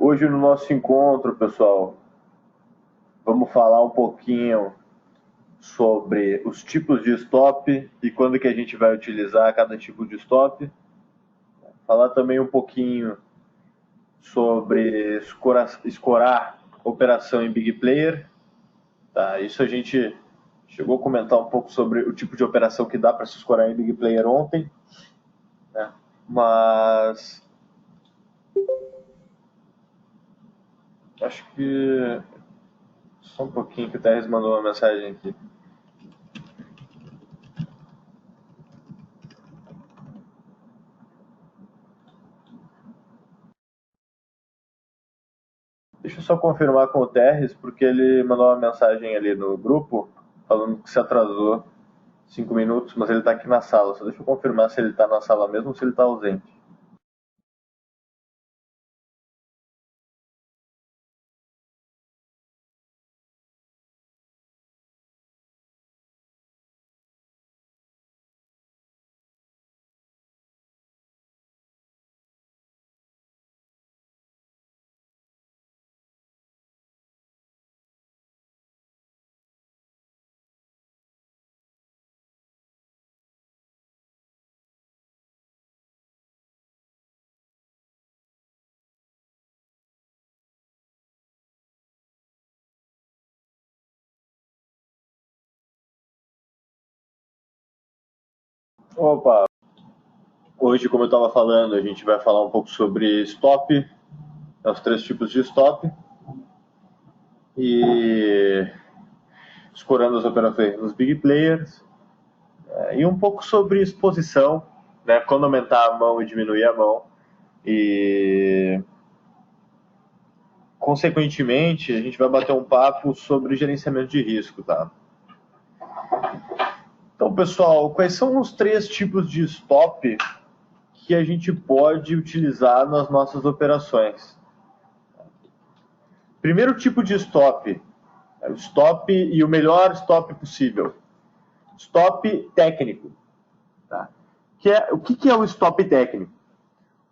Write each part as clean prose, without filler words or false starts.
Hoje no nosso encontro, pessoal, vamos falar um pouquinho sobre os tipos de stop e quando que a gente vai utilizar cada tipo de stop. Falar também um pouquinho sobre escorar operação em Big Player. Tá? Isso a gente chegou a comentar um pouco sobre o tipo de operação que dá para se escorar em Big Player ontem, né? Mas acho que só um pouquinho que o Teres mandou uma mensagem aqui. Deixa eu só confirmar com o Terres, porque ele mandou uma mensagem ali no grupo falando que se atrasou 5 minutos, mas ele está aqui na sala. Só deixa eu confirmar se ele está na sala mesmo ou se ele está ausente. Opa! Hoje, como eu estava falando, a gente vai falar um pouco sobre stop, os 3 tipos de stop, e escorando as operações nos big players, e um pouco sobre exposição, né, quando aumentar a mão e diminuir a mão, e consequentemente a gente vai bater um papo sobre gerenciamento de risco, tá? Então, pessoal, quais são os 3 tipos de stop que a gente pode utilizar nas nossas operações? Primeiro tipo de stop, é o stop e o melhor stop possível. Stop técnico. Tá? O que é o stop técnico?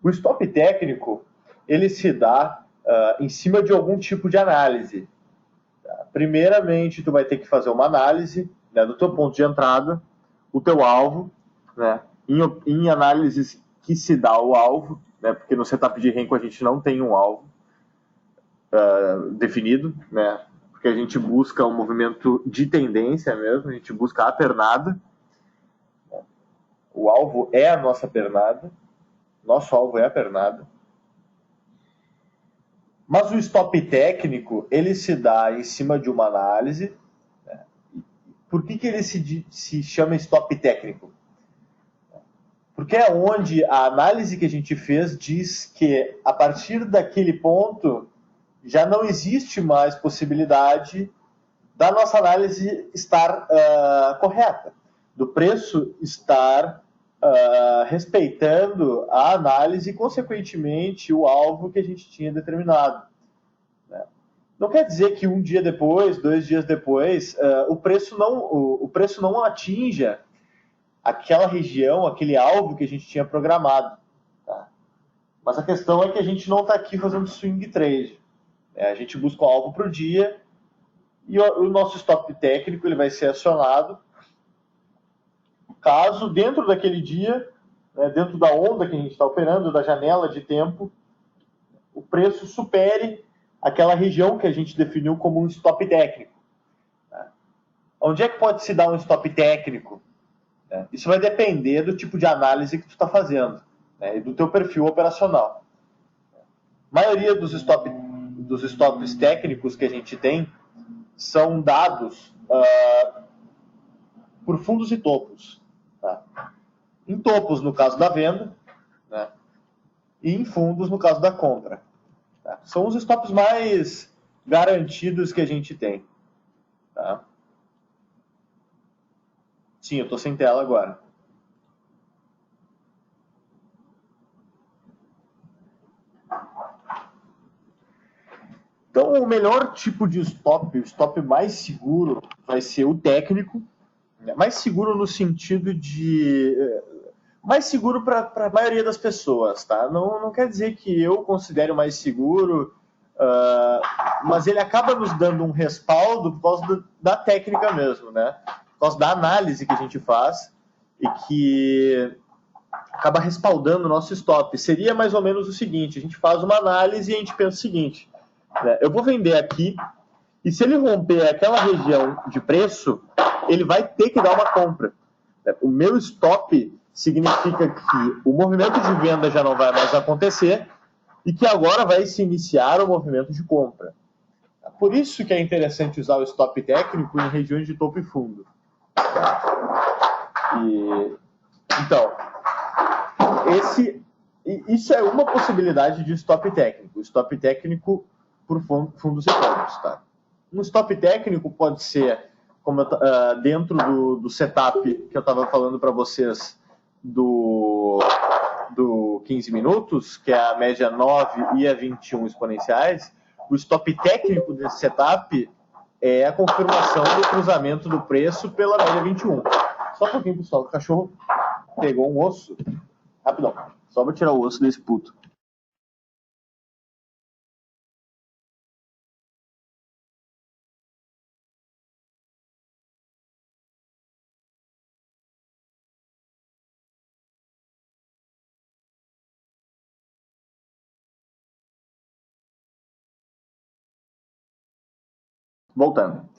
O stop técnico, ele se dá em cima de algum tipo de análise. Tá? Primeiramente, tu vai ter que fazer uma análise, né, do teu ponto de entrada, o teu alvo, né, em análises que se dá o alvo, né, porque no setup de Renko a gente não tem um alvo definido, né, porque a gente busca um movimento de tendência mesmo, a gente busca a pernada. O alvo é a nossa pernada, nosso alvo é a pernada. Mas o stop técnico, ele se dá em cima de uma análise. Né? Por que ele se chama stop técnico? Porque é onde a análise que a gente fez diz que a partir daquele ponto já não existe mais possibilidade da nossa análise estar correta, do preço estar respeitando a análise e, consequentemente, o alvo que a gente tinha determinado. Né? Não quer dizer que um dia depois, 2 dias depois, o preço não atinja aquela região, aquele alvo que a gente tinha programado. Tá? Mas a questão é que a gente não está aqui fazendo swing trade. A gente busca um alvo para o dia e o nosso stop técnico ele vai ser acionado caso dentro daquele dia, né, dentro da onda que a gente está operando, da janela de tempo, o preço supere aquela região que a gente definiu como um stop técnico. Né? Onde é que pode se dar um stop técnico? Isso vai depender do tipo de análise que tu está fazendo, né, e do teu perfil operacional. A maioria dos stops técnicos que a gente tem são dados por fundos e topos. Tá? Em topos, no caso da venda, né, e em fundos, no caso da compra. Tá? São os stops mais garantidos que a gente tem. Tá? Sim, eu estou sem tela agora. Então, o melhor tipo de stop, o stop mais seguro, vai ser o técnico. Mais seguro no sentido de... mais seguro para a maioria das pessoas, tá? Não quer dizer que eu considere mais seguro mas ele acaba nos dando um respaldo por causa da técnica mesmo, né? Por causa da análise que a gente faz e que acaba respaldando o nosso stop. Seria mais ou menos o seguinte: a gente faz uma análise e a gente pensa o seguinte, né? Eu vou vender aqui e se ele romper aquela região de preço, ele vai ter que dar uma compra. O meu stop significa que o movimento de venda já não vai mais acontecer e que agora vai se iniciar o movimento de compra. Por isso que é interessante usar o stop técnico em regiões de topo e fundo. Então, isso é uma possibilidade de stop técnico. Stop técnico por fundos e fundos. Tá? Um stop técnico pode ser como dentro do setup que eu estava falando para vocês do 15 minutos, que é a média 9 e a 21 exponenciais. O stop técnico desse setup é a confirmação do cruzamento do preço pela média 21. Só um pouquinho, pessoal, o cachorro pegou um osso. Rapidão, só vou tirar o osso desse puto. Voltando.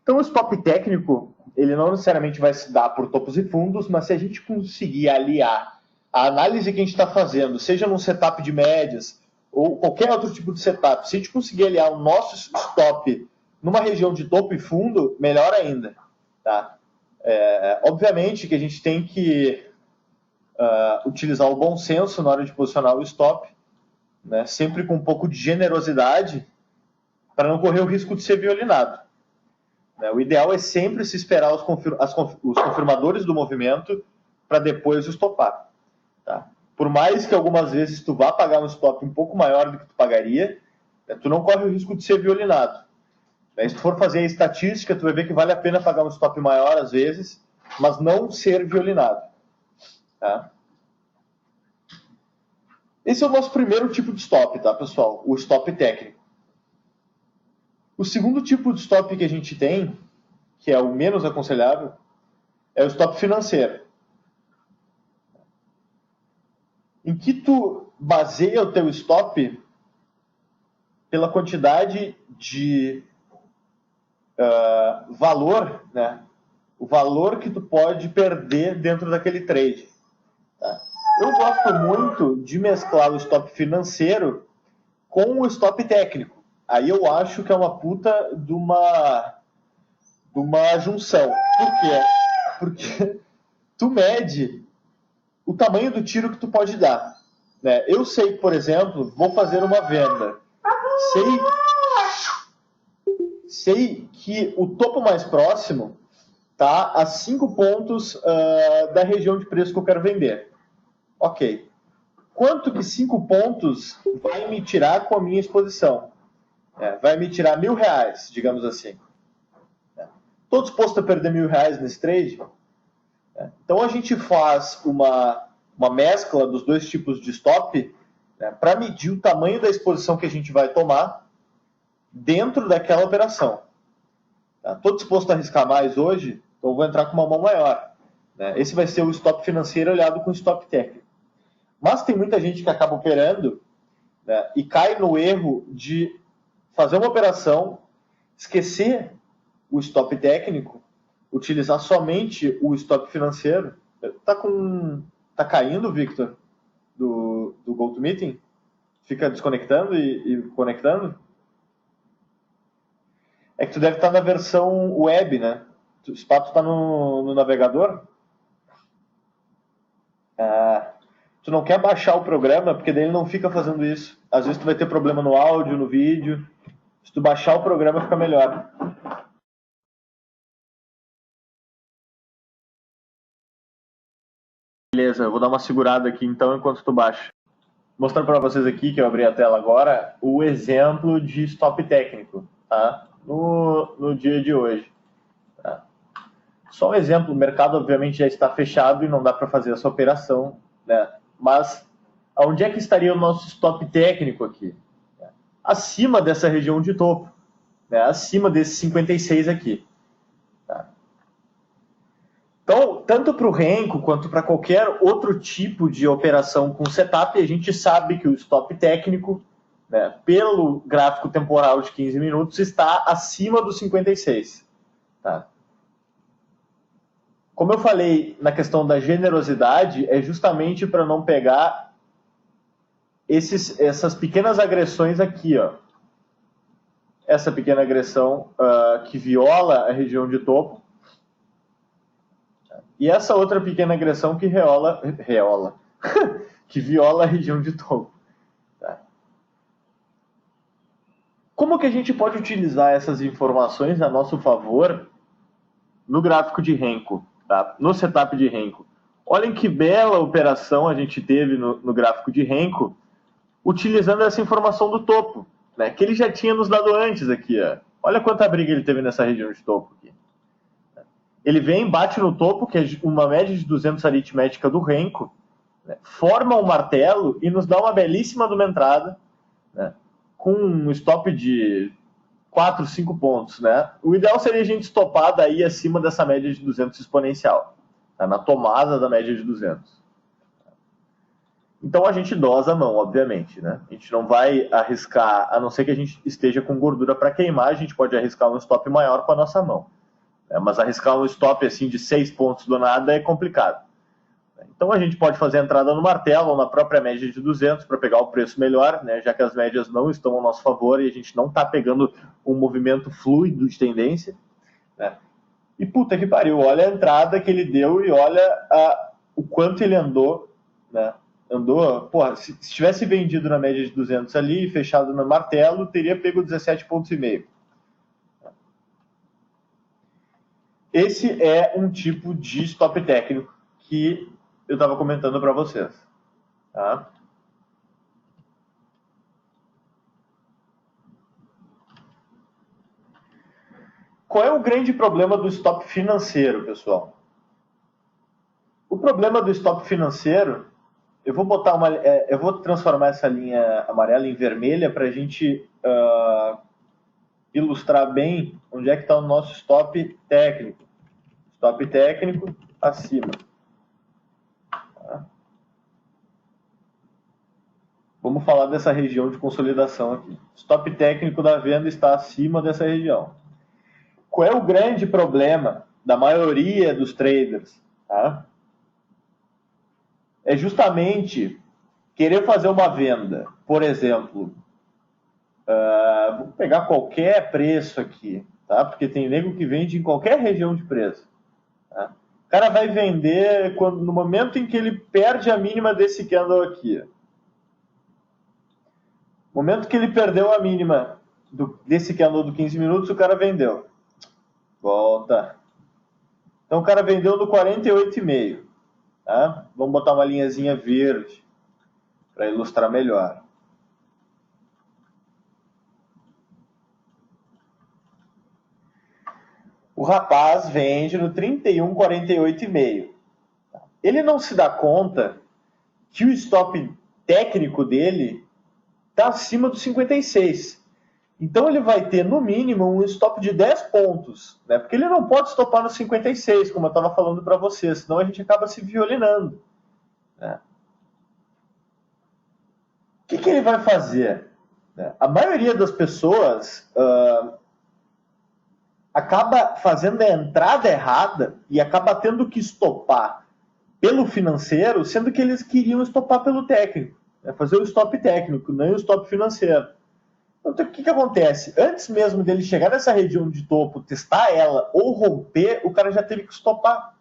Então, o stop técnico, ele não necessariamente vai se dar por topos e fundos, mas se a gente conseguir aliar a análise que a gente está fazendo, seja num setup de médias ou qualquer outro tipo de setup, se a gente conseguir aliar o nosso stop numa região de topo e fundo, melhor ainda. Tá? Obviamente que a gente tem que utilizar o bom senso na hora de posicionar o stop, né? Sempre com um pouco de generosidade, para não correr o risco de ser violinado. O ideal é sempre se esperar os confirmadores do movimento para depois o stopar. Tá? Por mais que algumas vezes tu vá pagar um stop um pouco maior do que tu pagaria, tu não corre o risco de ser violinado. Se tu for fazer a estatística, tu vai ver que vale a pena pagar um stop maior às vezes, mas não ser violinado. Tá? Esse é o nosso primeiro tipo de stop, tá, pessoal? O stop técnico. O segundo tipo de stop que a gente tem, que é o menos aconselhável, é o stop financeiro. Em que tu baseia o teu stop pela quantidade de valor, né? O valor que tu pode perder dentro daquele trade. Tá? Eu gosto muito de mesclar o stop financeiro com o stop técnico. Aí eu acho que é uma puta de uma junção. Por quê? Porque tu mede o tamanho do tiro que tu pode dar. Né? Eu sei, por exemplo, vou fazer uma venda. Sei que o topo mais próximo está a 5 pontos da região de preço que eu quero vender. Ok. Quanto que 5 pontos vai me tirar com a minha exposição? Vai me tirar R$1.000, digamos assim. Estou disposto a perder R$1.000 nesse trade? Então a gente faz uma mescla dos dois tipos de stop, né, para medir o tamanho da exposição que a gente vai tomar dentro daquela operação. Estou disposto a arriscar mais hoje, então vou entrar com uma mão maior. Né? Esse vai ser o stop financeiro olhado com o stop técnico. Mas tem muita gente que acaba operando, né, e cai no erro de fazer uma operação, esquecer o stop técnico, utilizar somente o stop financeiro. Tá caindo, Victor, do GoToMeeting? Fica desconectando e conectando? É que tu deve estar na versão web, né? Tu está no navegador? Tu não quer baixar o programa, porque daí ele não fica fazendo isso. Às vezes tu vai ter problema no áudio, no vídeo. Se tu baixar o programa, fica melhor. Beleza, eu vou dar uma segurada aqui então enquanto tu baixa. Mostrando para vocês aqui, que eu abri a tela agora, o exemplo de stop técnico, tá? No dia de hoje. Tá? Só um exemplo, o mercado obviamente já está fechado e não dá para fazer essa operação, né? Mas onde é que estaria o nosso stop técnico aqui? acima dessa região de topo, né? Acima desses 56 aqui. Tá? Então, tanto para o Renko quanto para qualquer outro tipo de operação com setup, a gente sabe que o stop técnico, né, pelo gráfico temporal de 15 minutos, está acima dos 56. Tá? Como eu falei na questão da generosidade, é justamente para não pegar essas pequenas agressões aqui, ó. Essa pequena agressão que viola a região de topo. E essa outra pequena agressão que que viola a região de topo. Tá? Como que a gente pode utilizar essas informações a nosso favor no gráfico de Renko, tá? No setup de Renko? Olhem que bela operação a gente teve no gráfico de Renko, utilizando essa informação do topo, né? Que ele já tinha nos dado antes aqui. Ó. Olha quanta briga ele teve nessa região de topo aqui. Ele vem, bate no topo, que é uma média de 200 aritmética do Renko, né? Forma um martelo e nos dá uma belíssima de uma entrada, né? Com um stop de 4, 5 pontos. Né? O ideal seria a gente stopar daí acima dessa média de 200 exponencial, tá? Na tomada da média de 200. Então a gente dosa a mão, obviamente, né? A gente não vai arriscar, a não ser que a gente esteja com gordura para queimar, a gente pode arriscar um stop maior com a nossa mão. Mas arriscar um stop assim de 6 pontos do nada é complicado. Então a gente pode fazer a entrada no martelo ou na própria média de 200 para pegar o preço melhor, né? Já que as médias não estão ao nosso favor e a gente não está pegando um movimento fluido de tendência. Né? E puta que pariu, olha a entrada que ele deu e olha o quanto ele andou, né? Andou, porra, se tivesse vendido na média de 200 ali e fechado no martelo, teria pego 17,5 pontos. Esse é um tipo de stop técnico que eu estava comentando para vocês. Tá? Qual é o grande problema do stop financeiro, pessoal? O problema do stop financeiro, eu vou transformar essa linha amarela em vermelha para a gente ilustrar bem onde é que está o nosso stop técnico. Stop técnico acima. Tá? Vamos falar dessa região de consolidação aqui. Stop técnico da venda está acima dessa região. Qual é o grande problema da maioria dos traders? Tá? É justamente querer fazer uma venda. Por exemplo, vou pegar qualquer preço aqui, tá? Porque tem nego que vende em qualquer região de preço. Tá? O cara vai vender no momento em que ele perde a mínima desse candle aqui. No momento que ele perdeu a mínima desse candle do 15 minutos, o cara vendeu. Volta. Então o cara vendeu no 48,5. Tá? Vamos botar uma linhazinha verde para ilustrar melhor. O rapaz vende no 31,48,5. Ele não se dá conta que o stop técnico dele está acima dos 56. Então ele vai ter, no mínimo, um stop de 10 pontos. Né? Porque ele não pode stopar no 56, como eu estava falando para vocês, senão a gente acaba se violinando. Né? O que ele vai fazer? A maioria das pessoas acaba fazendo a entrada errada e acaba tendo que estopar pelo financeiro, sendo que eles queriam estopar pelo técnico. Né? Fazer o stop técnico, não o stop financeiro. Então, o que acontece? Antes mesmo dele chegar nessa região de topo, testar ela ou romper, o cara já teve que estopar.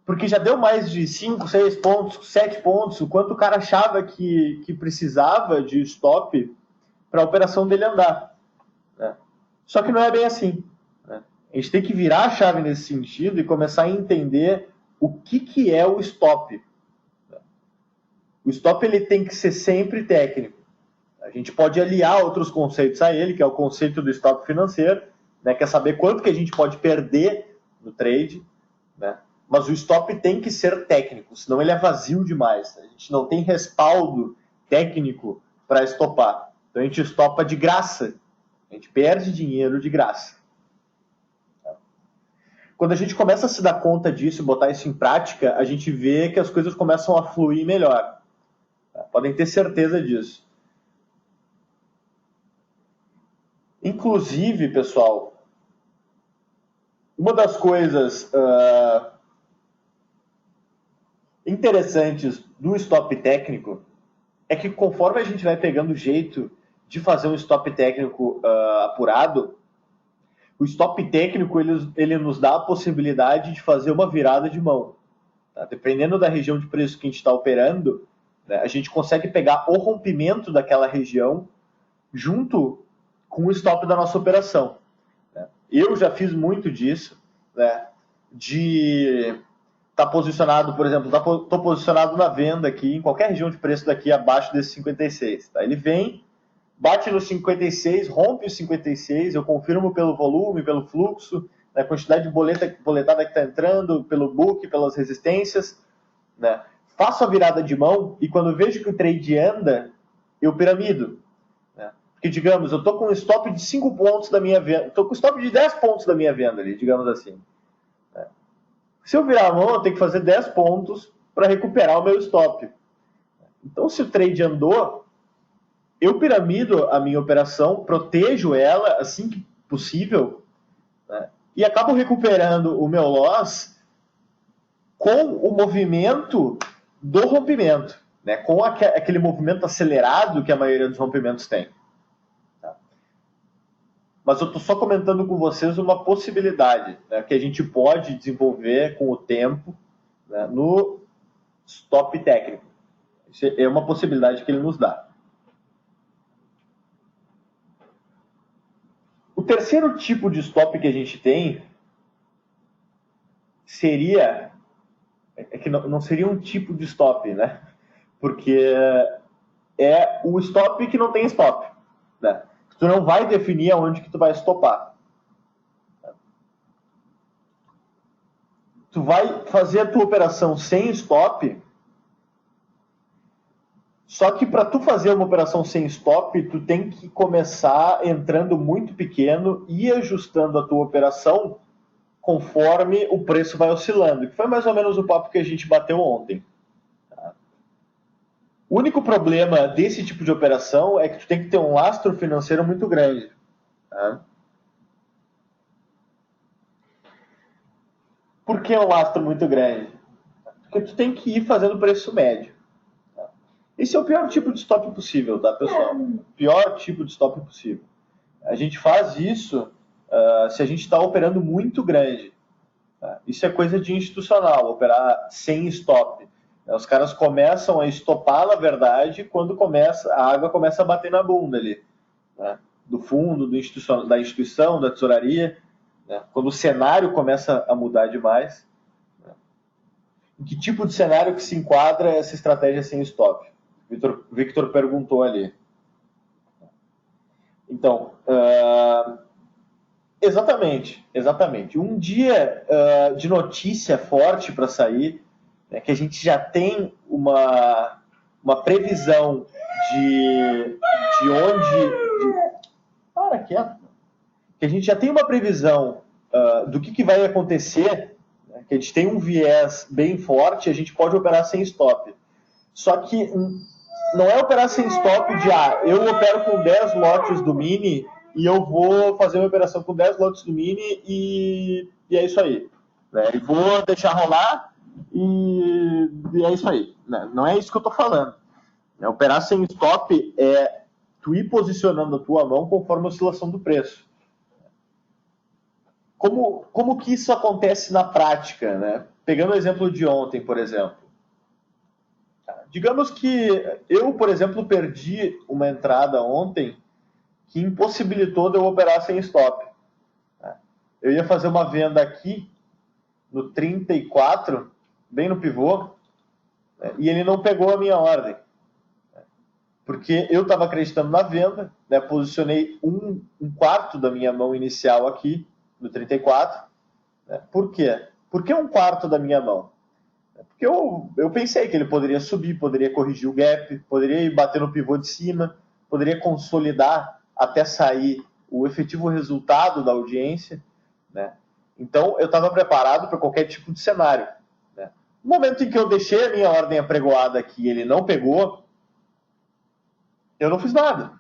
Porque já deu mais de 5, 6 pontos, 7 pontos, o quanto o cara achava que precisava de stop para a operação dele andar. Né? Só que não é bem assim. Né? A gente tem que virar a chave nesse sentido e começar a entender o que é o stop. O stop ele tem que ser sempre técnico. A gente pode aliar outros conceitos a ele, que é o conceito do stop financeiro, né, que é saber quanto que a gente pode perder no trade, né? Mas o stop tem que ser técnico, senão ele é vazio demais. A gente não tem respaldo técnico para estopar. Então a gente estopa de graça. A gente perde dinheiro de graça. Quando a gente começa a se dar conta disso e botar isso em prática, a gente vê que as coisas começam a fluir melhor. Podem ter certeza disso. Inclusive, pessoal, uma das coisas interessantes do stop técnico é que conforme a gente vai pegando o jeito de fazer um stop técnico apurado, o stop técnico ele nos dá a possibilidade de fazer uma virada de mão. Tá? Dependendo da região de preço que a gente está operando, né, a gente consegue pegar o rompimento daquela região junto com o stop da nossa operação. Né? Eu já fiz muito disso, né, de estar posicionado, por exemplo, estou posicionado na venda aqui, em qualquer região de preço daqui abaixo desse 56. Tá? Ele vem, bate no 56, rompe o 56, eu confirmo pelo volume, pelo fluxo, né, quantidade de boletada que está entrando, pelo book, pelas resistências, né? Faço a virada de mão e quando vejo que o trade anda, eu piramido. Né? Porque, digamos, eu estou com um stop de 5 pontos da minha venda, estou com um stop de 10 pontos da minha venda ali, digamos assim. Né? Se eu virar a mão, eu tenho que fazer 10 pontos para recuperar o meu stop. Então, se o trade andou, eu piramido a minha operação, protejo ela assim que possível, né? E acabo recuperando o meu loss com o movimento do rompimento, né? Com aquele movimento acelerado que a maioria dos rompimentos tem. Tá? Mas eu estou só comentando com vocês uma possibilidade, né, que a gente pode desenvolver com o tempo, né, no stop técnico. Isso é uma possibilidade que ele nos dá. O terceiro tipo de stop que a gente tem seria... É que não seria um tipo de stop, né? Porque é o stop que não tem stop. Né? Tu não vai definir aonde que tu vai stopar. Tu vai fazer a tua operação sem stop, só que para tu fazer uma operação sem stop, tu tem que começar entrando muito pequeno e ajustando a tua operação conforme o preço vai oscilando, que foi mais ou menos o papo que a gente bateu ontem. Tá? O único problema desse tipo de operação é que tu tem que ter um lastro financeiro muito grande. Tá? Por que um lastro muito grande? Porque tu tem que ir fazendo preço médio. Tá? Esse é o pior tipo de stop possível, tá, pessoal? Pior tipo de stop possível. A gente faz isso se a gente está operando muito grande. Tá? Isso é coisa de institucional, operar sem stop. Os caras começam a estopar, na verdade, quando a água começa a bater na bunda ali. Né? Do fundo, da instituição, da tesouraria. Né? Quando o cenário começa a mudar demais. Né? Em que tipo de cenário que se enquadra essa estratégia sem stop? Victor perguntou ali. Então, exatamente. Um dia de notícia forte para sair, né, que a gente já tem uma previsão de onde... Para quieto. Que a gente já tem uma previsão do que vai acontecer, né, que a gente tem um viés bem forte, a gente pode operar sem stop. Só que não é operar sem stop de, eu opero com 10 lotes do mini e eu vou fazer uma operação com 10 lotes do mini e é isso aí. Né? E vou deixar rolar e é isso aí. Né? Não é isso que eu estou falando. Operar sem stop é tu ir posicionando a tua mão conforme a oscilação do preço. Como que isso acontece na prática? Né? Pegando o exemplo de ontem, por exemplo. Digamos que eu, por exemplo, perdi uma entrada ontem que impossibilitou de eu operar sem stop. Eu ia fazer uma venda aqui no 34, bem no pivô, e ele não pegou a minha ordem. Porque eu estava acreditando na venda, né, posicionei um quarto da minha mão inicial aqui, no 34. Né, por quê? Por que um quarto da minha mão? Porque eu pensei que ele poderia subir, poderia corrigir o gap, poderia ir bater no pivô de cima, poderia consolidar até sair o efetivo resultado da audiência, né? Então, eu estava preparado para qualquer tipo de cenário, né? No momento em que eu deixei a minha ordem apregoada aqui e ele não pegou, eu não fiz nada.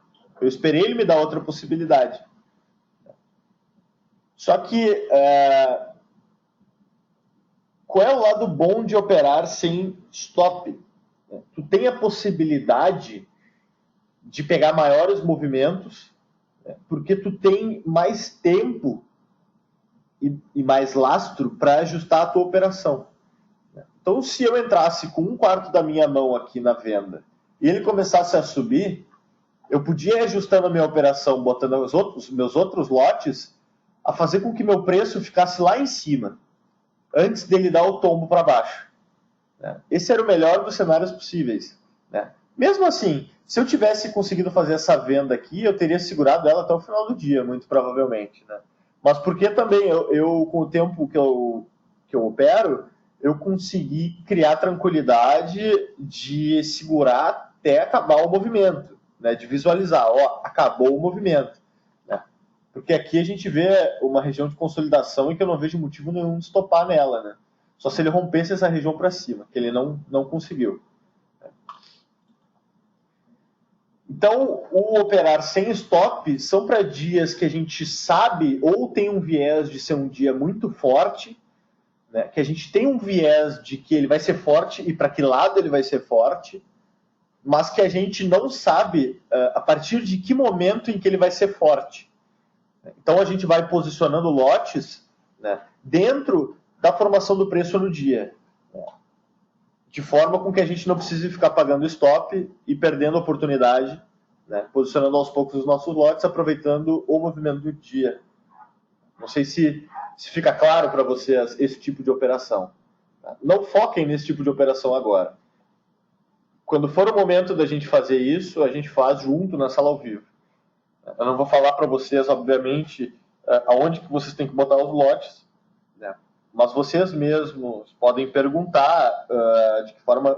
Eu esperei ele me dar outra possibilidade. Só que, qual é o lado bom de operar sem stop? Tu tem a possibilidade de pegar maiores movimentos, porque tu tem mais tempo e mais lastro para ajustar a tua operação. Então, se eu entrasse com 1/4 da minha mão aqui na venda e ele começasse a subir, eu podia ir ajustando a minha operação, botando meus outros lotes, a fazer com que meu preço ficasse lá em cima, antes dele dar o tombo para baixo. Esse era o melhor dos cenários possíveis. Mesmo assim, se eu tivesse conseguido fazer essa venda aqui, eu teria segurado ela até o final do dia, muito provavelmente. Mas porque também eu com o tempo que eu opero, eu consegui criar tranquilidade de segurar até acabar o movimento, de visualizar, acabou o movimento. Porque aqui a gente vê uma região de consolidação e que eu não vejo motivo nenhum de estopar nela, Só se ele rompesse essa região para cima, que ele não conseguiu. Então, o operar sem stop são para dias que a gente sabe ou tem um viés de ser um dia muito forte, que a gente tem um viés de que ele vai ser forte e para que lado ele vai ser forte, mas que a gente não sabe a partir de que momento em que ele vai ser forte. Então, a gente vai posicionando lotes dentro da formação do preço no dia, de forma com que a gente não precise ficar pagando stop e perdendo a oportunidade, posicionando aos poucos os nossos lotes, aproveitando o movimento do dia. Não sei se fica claro para vocês esse tipo de operação. Não foquem nesse tipo de operação agora. Quando for o momento da gente fazer isso, a gente faz junto na sala ao vivo. Eu não vou falar para vocês, obviamente, aonde que vocês têm que botar os lotes, mas vocês mesmos podem perguntar de que forma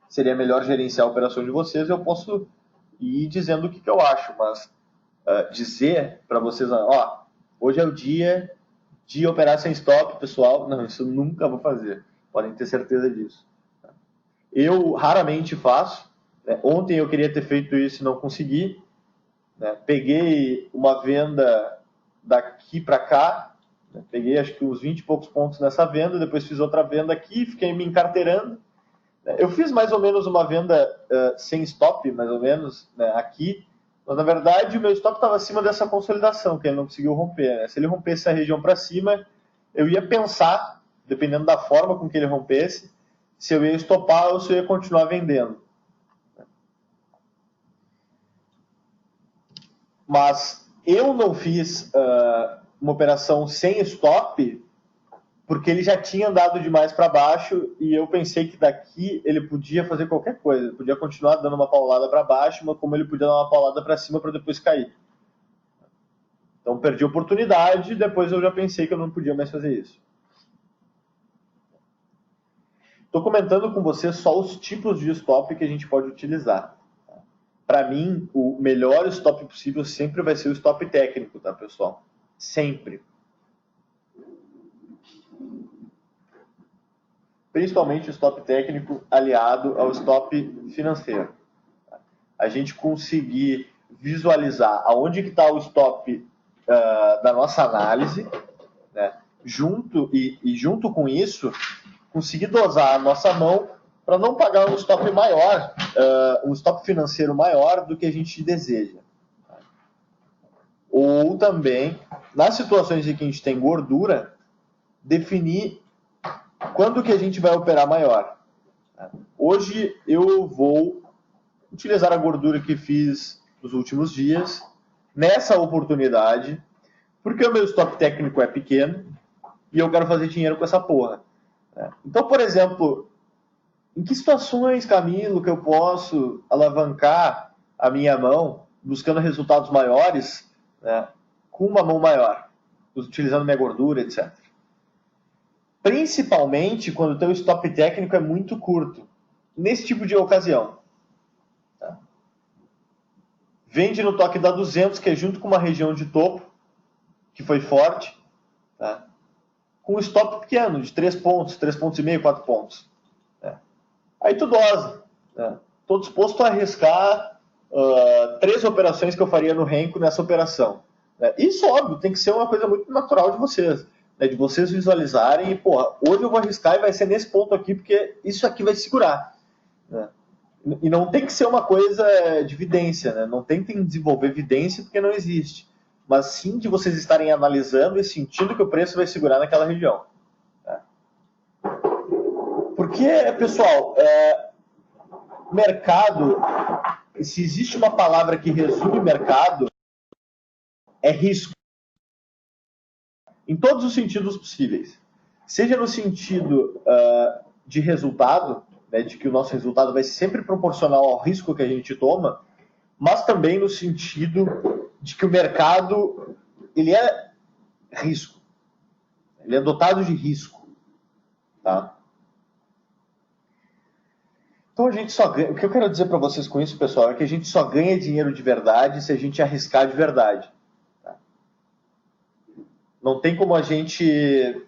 seria melhor gerenciar a operação de vocês. Eu posso ir dizendo o que eu acho, mas dizer para vocês, hoje é o dia de operar sem stop, pessoal, não, isso eu nunca vou fazer. Podem ter certeza disso. Eu raramente faço. Ontem eu queria ter feito isso e não consegui. Peguei uma venda daqui para cá, peguei acho que uns 20 e poucos pontos nessa venda, depois fiz outra venda aqui, fiquei me encarteirando. Eu fiz mais ou menos uma venda sem stop, mais ou menos, aqui, mas na verdade o meu stop estava acima dessa consolidação, que ele não conseguiu romper. Se ele rompesse a região para cima, eu ia pensar, dependendo da forma com que ele rompesse, se eu ia estopar ou se eu ia continuar vendendo. Mas eu não fiz uma operação sem stop porque ele já tinha andado demais para baixo e eu pensei que daqui ele podia fazer qualquer coisa. Ele podia continuar dando uma paulada para baixo, mas como ele podia dar uma paulada para cima para depois cair. Então perdi a oportunidade e depois eu já pensei que eu não podia mais fazer isso. Estou comentando com vocês só os tipos de stop que a gente pode utilizar. Para mim, o melhor stop possível sempre vai ser o stop técnico, tá, pessoal? Sempre. Principalmente o stop técnico aliado ao stop financeiro. A gente conseguir visualizar aonde que está o stop da nossa análise, junto com isso, conseguir dosar a nossa mão para não pagar um stop maior, um stop financeiro maior do que a gente deseja. Ou também, nas situações em que a gente tem gordura, definir quando que a gente vai operar maior. Hoje eu vou utilizar a gordura que fiz nos últimos dias, nessa oportunidade, porque o meu stop técnico é pequeno e eu quero fazer dinheiro com essa porra. Então, por exemplo, em que situações, Camilo, que eu posso alavancar a minha mão buscando resultados maiores, com uma mão maior, utilizando minha gordura, etc. Principalmente quando o teu stop técnico é muito curto, nesse tipo de ocasião. vende no toque da 200, que é junto com uma região de topo, que foi forte, tá? Com um stop pequeno, de 3 pontos, 3 pontos e meio, 4 pontos. Né? Aí tu dosa. Né? Estou disposto a arriscar 3 operações que eu faria no Renko nessa operação. Né? Isso, óbvio, tem que ser uma coisa muito natural de vocês. Né? De vocês visualizarem e, porra, hoje eu vou arriscar e vai ser nesse ponto aqui, porque isso aqui vai segurar. Né? E não tem que ser uma coisa de evidência, né? Não tentem desenvolver evidência porque não existe. Mas sim de vocês estarem analisando e sentindo que o preço vai segurar naquela região. Né? Porque, pessoal, mercado, se existe uma palavra que resume mercado, é risco. Em todos os sentidos possíveis. Seja no sentido de resultado, né, de que o nosso resultado vai ser sempre proporcional ao risco que a gente toma, mas também no sentido de que o mercado ele é risco. Ele é dotado de risco. Tá? Então a gente só ganha. O que eu quero dizer para vocês com isso, pessoal, é que a gente só ganha dinheiro de verdade se a gente arriscar de verdade. Tá? Não tem como a gente.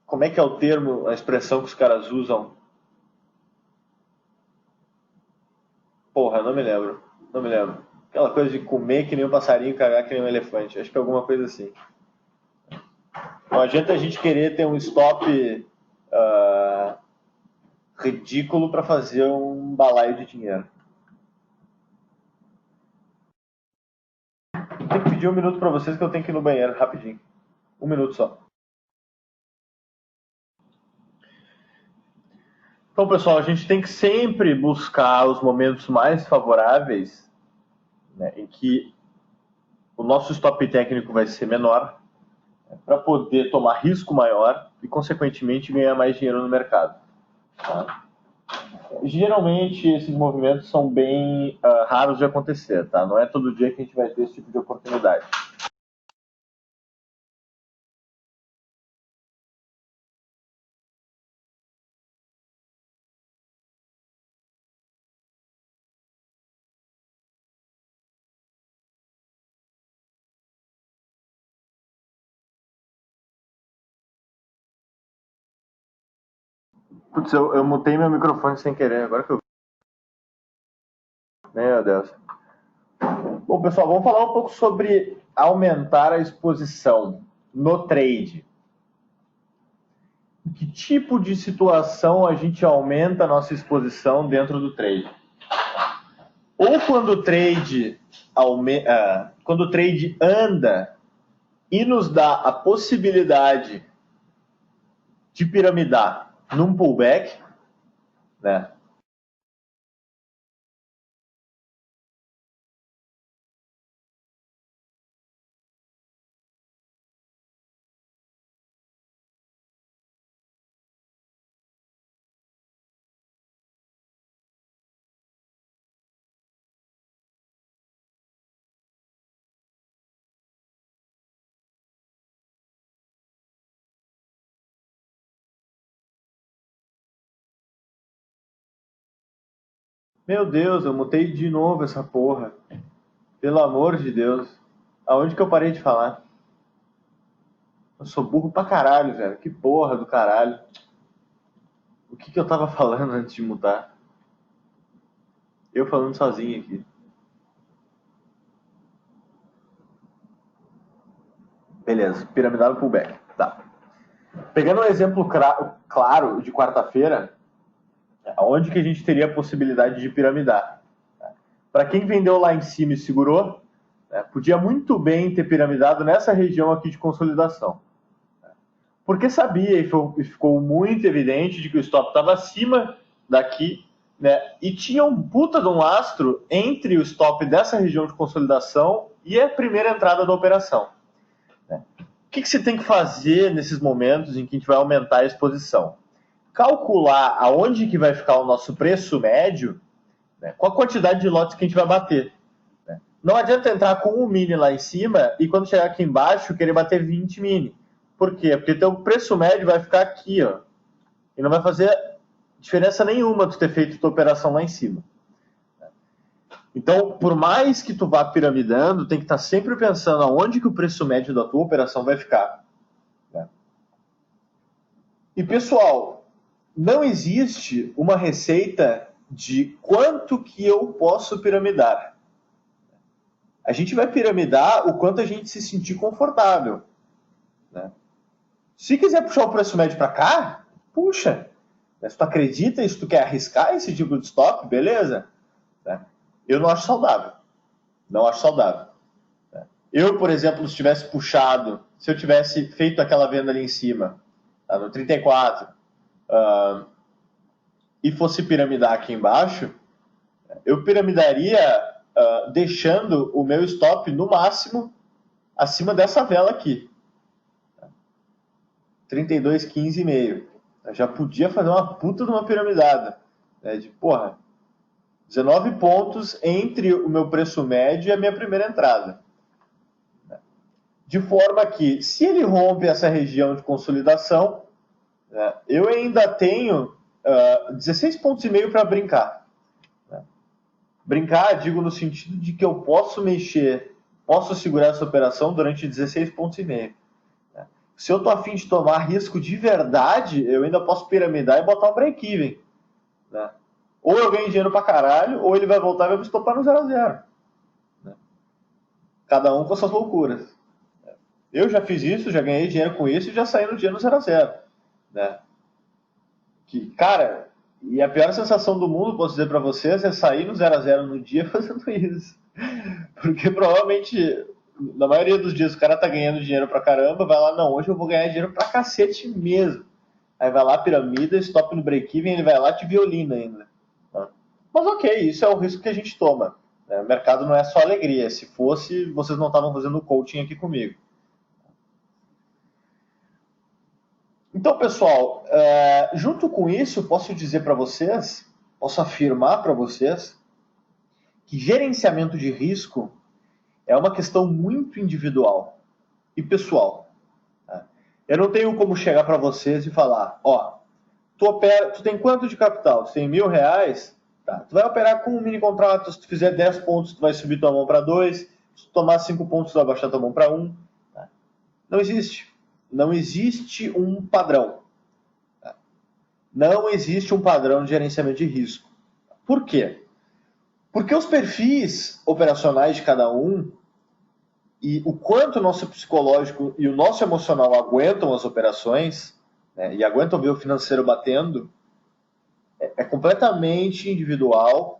Como é que é o termo, a expressão que os caras usam? Porra, não me lembro. Não me lembro. Aquela coisa de comer que nem um passarinho, cagar que nem um elefante. Acho que é alguma coisa assim. Não adianta a gente querer ter um stop ridículo para fazer um balaio de dinheiro. Tenho que pedir 1 minuto para vocês que eu tenho que ir no banheiro, rapidinho. 1 minuto só. Então, pessoal, a gente tem que sempre buscar os momentos mais favoráveis, né, em que o nosso stop técnico vai ser menor, né, para poder tomar risco maior e, consequentemente, ganhar mais dinheiro no mercado. Tá? Geralmente, esses movimentos são bem raros de acontecer. Tá? Não é todo dia que a gente vai ter esse tipo de oportunidade. Putz, eu mutei meu microfone sem querer, agora que eu... Meu Deus. Bom, pessoal, vamos falar um pouco sobre aumentar a exposição no trade. Em que tipo de situação a gente aumenta a nossa exposição dentro do trade? Ou quando o trade anda e nos dá a possibilidade de piramidar num pullback, né? Meu Deus, eu mutei de novo essa porra. Pelo amor de Deus. Aonde que eu parei de falar? Eu sou burro pra caralho, velho. Que porra do caralho. O que eu tava falando antes de mutar? Eu falando sozinho aqui. Beleza, piramidal e pullback. Tá. Pegando um exemplo claro de quarta-feira, onde que a gente teria a possibilidade de piramidar? Para quem vendeu lá em cima e segurou, podia muito bem ter piramidado nessa região aqui de consolidação. Porque sabia e ficou muito evidente de que o stop estava acima daqui, né? E tinha um puta de um lastro entre o stop dessa região de consolidação e a primeira entrada da operação. Né? O que você tem que fazer nesses momentos em que a gente vai aumentar a exposição? Calcular aonde que vai ficar o nosso preço médio, né, com a quantidade de lotes que a gente vai bater. Né? Não adianta entrar com um mini lá em cima e quando chegar aqui embaixo querer bater 20 mini. Por quê? Porque teu preço médio vai ficar aqui, ó, e não vai fazer diferença nenhuma tu ter feito tua operação lá em cima. Então, por mais que tu vá piramidando, tem que estar sempre pensando aonde que o preço médio da tua operação vai ficar. Né? E, pessoal, não existe uma receita de quanto que eu posso piramidar. A gente vai piramidar o quanto a gente se sentir confortável. Né? Se quiser puxar o preço médio para cá, puxa. Se tu acredita e se tu quer arriscar esse tipo de stop, beleza. Né? Eu não acho saudável. Não acho saudável. Eu, por exemplo, se tivesse puxado, se eu tivesse feito aquela venda ali em cima, tá, no 34, e fosse piramidar aqui embaixo, eu piramidaria deixando o meu stop no máximo acima dessa vela aqui. 32,15,5. Eu já podia fazer uma puta de uma piramidada. Né, de, porra, 19 pontos entre o meu preço médio e a minha primeira entrada. De forma que, se ele rompe essa região de consolidação, eu ainda tenho 16,5 pontos para brincar. Brincar, digo no sentido de que eu posso mexer, posso segurar essa operação durante 16,5 pontos. Se eu tô afim de tomar risco de verdade, eu ainda posso piramidar e botar um break-even. Né? Ou eu ganho dinheiro pra caralho, ou ele vai voltar e vai me estopar no 0 a 0. Né? Cada um com suas loucuras. Eu já fiz isso, já ganhei dinheiro com isso e já saí no dia no 0 a 0. Né? Que, cara, e a pior sensação do mundo, posso dizer pra vocês, é sair no 0 a 0 no dia fazendo isso. Porque provavelmente, na maioria dos dias, o cara tá ganhando dinheiro pra caramba, vai lá, não, hoje eu vou ganhar dinheiro pra cacete mesmo. Aí vai lá, piramida, stop no break-even, ele vai lá te violina ainda. Mas ok, isso é o risco que a gente toma. O mercado não é só alegria. Se fosse, vocês não estavam fazendo coaching aqui comigo. Então, pessoal, junto com isso, posso dizer para vocês, posso afirmar para vocês, que gerenciamento de risco é uma questão muito individual e pessoal. Eu não tenho como chegar para vocês e falar, ó, tu tem quanto de capital? Tu tem R$1.000? Tá. Tu vai operar com um mini contrato, se tu fizer 10 pontos, tu vai subir tua mão para 2, se tu tomar 5 pontos, tu vai baixar tua mão para 1. Tá. Não existe. Não existe um padrão. Tá. Não existe um padrão de gerenciamento de risco. Por quê? Porque os perfis operacionais de cada um e o quanto o nosso psicológico e o nosso emocional aguentam as operações, né, e aguentam ver o financeiro batendo, é completamente individual,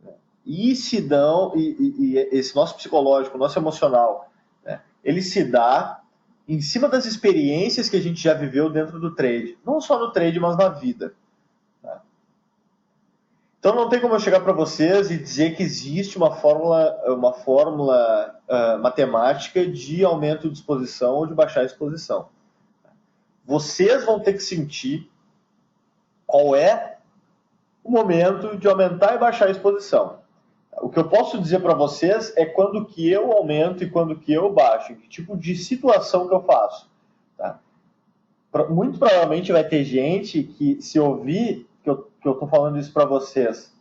né, e se dão, e esse nosso psicológico, nosso emocional, né, ele se dá em cima das experiências que a gente já viveu dentro do trade, não só no trade, mas na vida. Tá? Então não tem como eu chegar para vocês e dizer que existe uma fórmula matemática de aumento de exposição ou de baixar a exposição. Vocês vão ter que sentir qual é o momento de aumentar e baixar a exposição. O que eu posso dizer para vocês é quando que eu aumento e quando que eu baixo, que tipo de situação que eu faço. Tá? Muito provavelmente vai ter gente que, se ouvir que eu estou falando isso para vocês,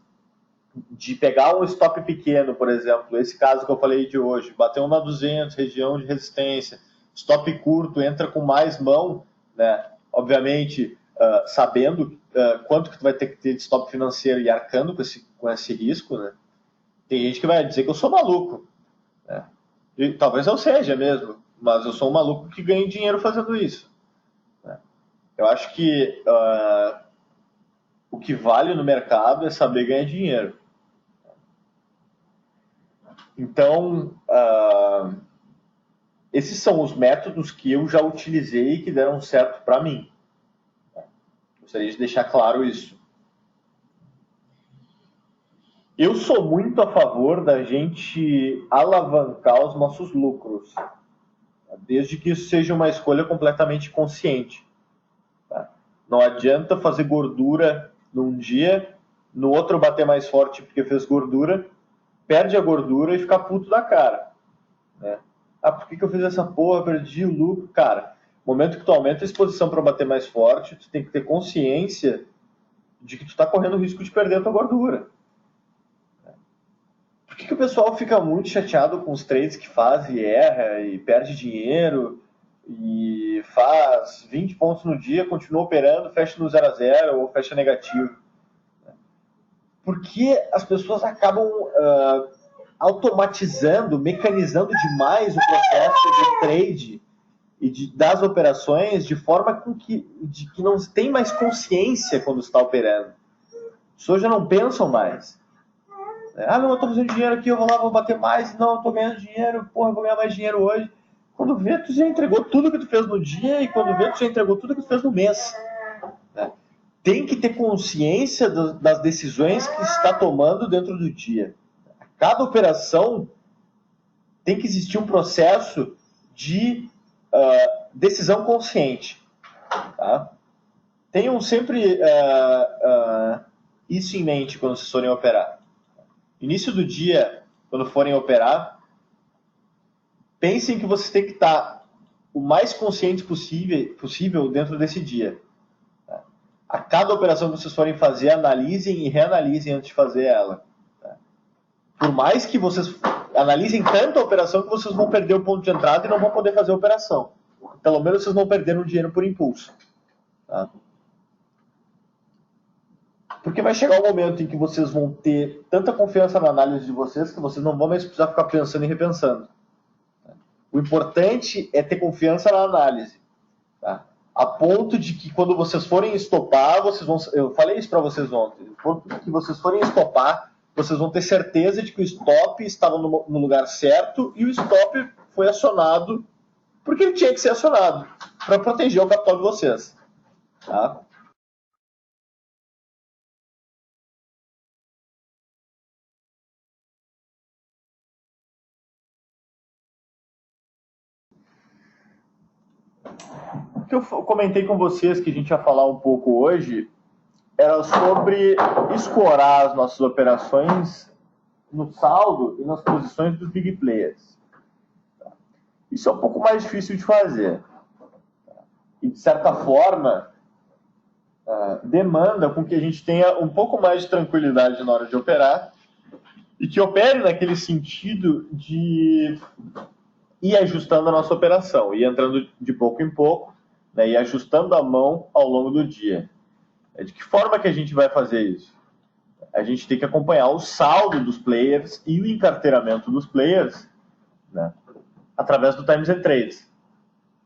de pegar um stop pequeno, por exemplo, esse caso que eu falei de hoje, bater uma 200, região de resistência, stop curto, entra com mais mão, né? Obviamente, sabendo quanto que tu vai ter que ter de stop financeiro e arcando com esse risco, né? Tem gente que vai dizer que eu sou maluco, né? E talvez eu seja mesmo, mas eu sou um maluco que ganha dinheiro fazendo isso, né? Eu acho que o que vale no mercado é saber ganhar dinheiro. Então, esses são os métodos que eu já utilizei e que deram certo para mim. Gostaria de deixar claro isso. Eu sou muito a favor da gente alavancar os nossos lucros, desde que isso seja uma escolha completamente consciente. Não adianta fazer gordura num dia, no outro bater mais forte porque fez gordura, perde a gordura e fica puto da cara. Né? Por que eu fiz essa porra, perdi o lucro? Cara, no momento que tu aumenta a exposição para bater mais forte, tu tem que ter consciência de que tu está correndo o risco de perder a tua gordura. o pessoal fica muito chateado com os trades que faz e erra e perde dinheiro e faz 20 pontos no dia, continua operando, fecha no 0 a 0 ou fecha negativo? Porque as pessoas acabam automatizando, mecanizando demais o processo de trade e das operações de forma com que não tem mais consciência quando está operando. As pessoas já não pensam mais. Não, eu estou fazendo dinheiro aqui, eu vou lá, vou bater mais. Não, eu estou ganhando dinheiro, porra, eu vou ganhar mais dinheiro hoje. Quando vê, tu já entregou tudo que tu fez no dia e quando vê, tu já entregou tudo que tu fez no mês. Tem que ter consciência das decisões que está tomando dentro do dia. Cada operação tem que existir um processo de decisão consciente. Tá? Tenham sempre isso em mente quando vocês forem operar. Início do dia, quando forem operar, pensem que vocês têm que estar o mais consciente possível dentro desse dia. Tá? A cada operação que vocês forem fazer, analisem e reanalisem antes de fazer ela. Tá? Por mais que vocês analisem tanto a operação que vocês vão perder o ponto de entrada e não vão poder fazer a operação. Pelo menos vocês não perderam dinheiro por impulso. Tá? Porque vai chegar um momento em que vocês vão ter tanta confiança na análise de vocês que vocês não vão mais precisar ficar pensando e repensando. O importante é ter confiança na análise. Tá? A ponto de que quando vocês forem estopar, vocês vão... Eu falei isso para vocês ontem. Quando que vocês forem estopar, vocês vão ter certeza de que o stop estava no lugar certo e o stop foi acionado porque ele tinha que ser acionado para proteger o capital de vocês. Tá? O que eu comentei com vocês que a gente ia falar um pouco hoje era sobre escorar as nossas operações no saldo e nas posições dos big players. Isso é um pouco mais difícil de fazer. E, de certa forma, demanda com que a gente tenha um pouco mais de tranquilidade na hora de operar e que opere naquele sentido de ir ajustando a nossa operação, ir entrando de pouco em pouco, né, e ajustando a mão ao longo do dia. De que forma que a gente vai fazer isso? A gente tem que acompanhar o saldo dos players e o encarteiramento dos players, né, através do Times and Trades.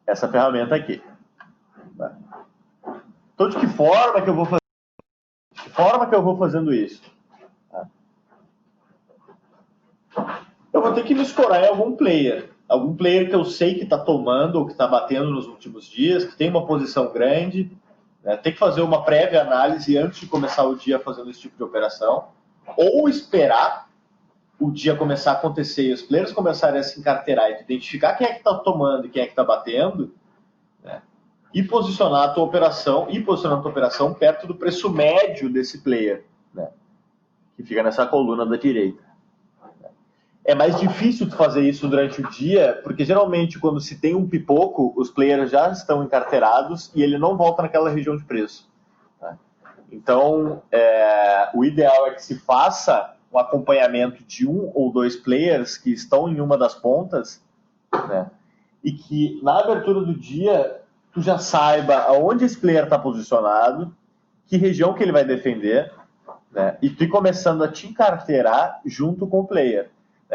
Essa ferramenta aqui. Né? Então, de que forma que eu vou fazer? De que forma que eu vou fazendo isso? Eu vou ter que me escorar em algum player que eu sei que está tomando ou que está batendo nos últimos dias, que tem uma posição grande, né? Tem que fazer uma prévia análise antes de começar o dia fazendo esse tipo de operação, ou esperar o dia começar a acontecer e os players começarem a se encarteirar e identificar quem é que está tomando e quem é que está batendo, né? E posicionar a tua operação perto do preço médio desse player, né? Que fica nessa coluna da direita. É mais difícil de fazer isso durante o dia, porque geralmente quando se tem um pipoco, os players já estão encarteirados e ele não volta naquela região de preço. Tá? Então, o ideal é que se faça um acompanhamento de um ou dois players que estão em uma das pontas, né? E que na abertura do dia tu já saiba aonde esse player está posicionado, que região que ele vai defender, né? E tu ir começando a te encarteirar junto com o player.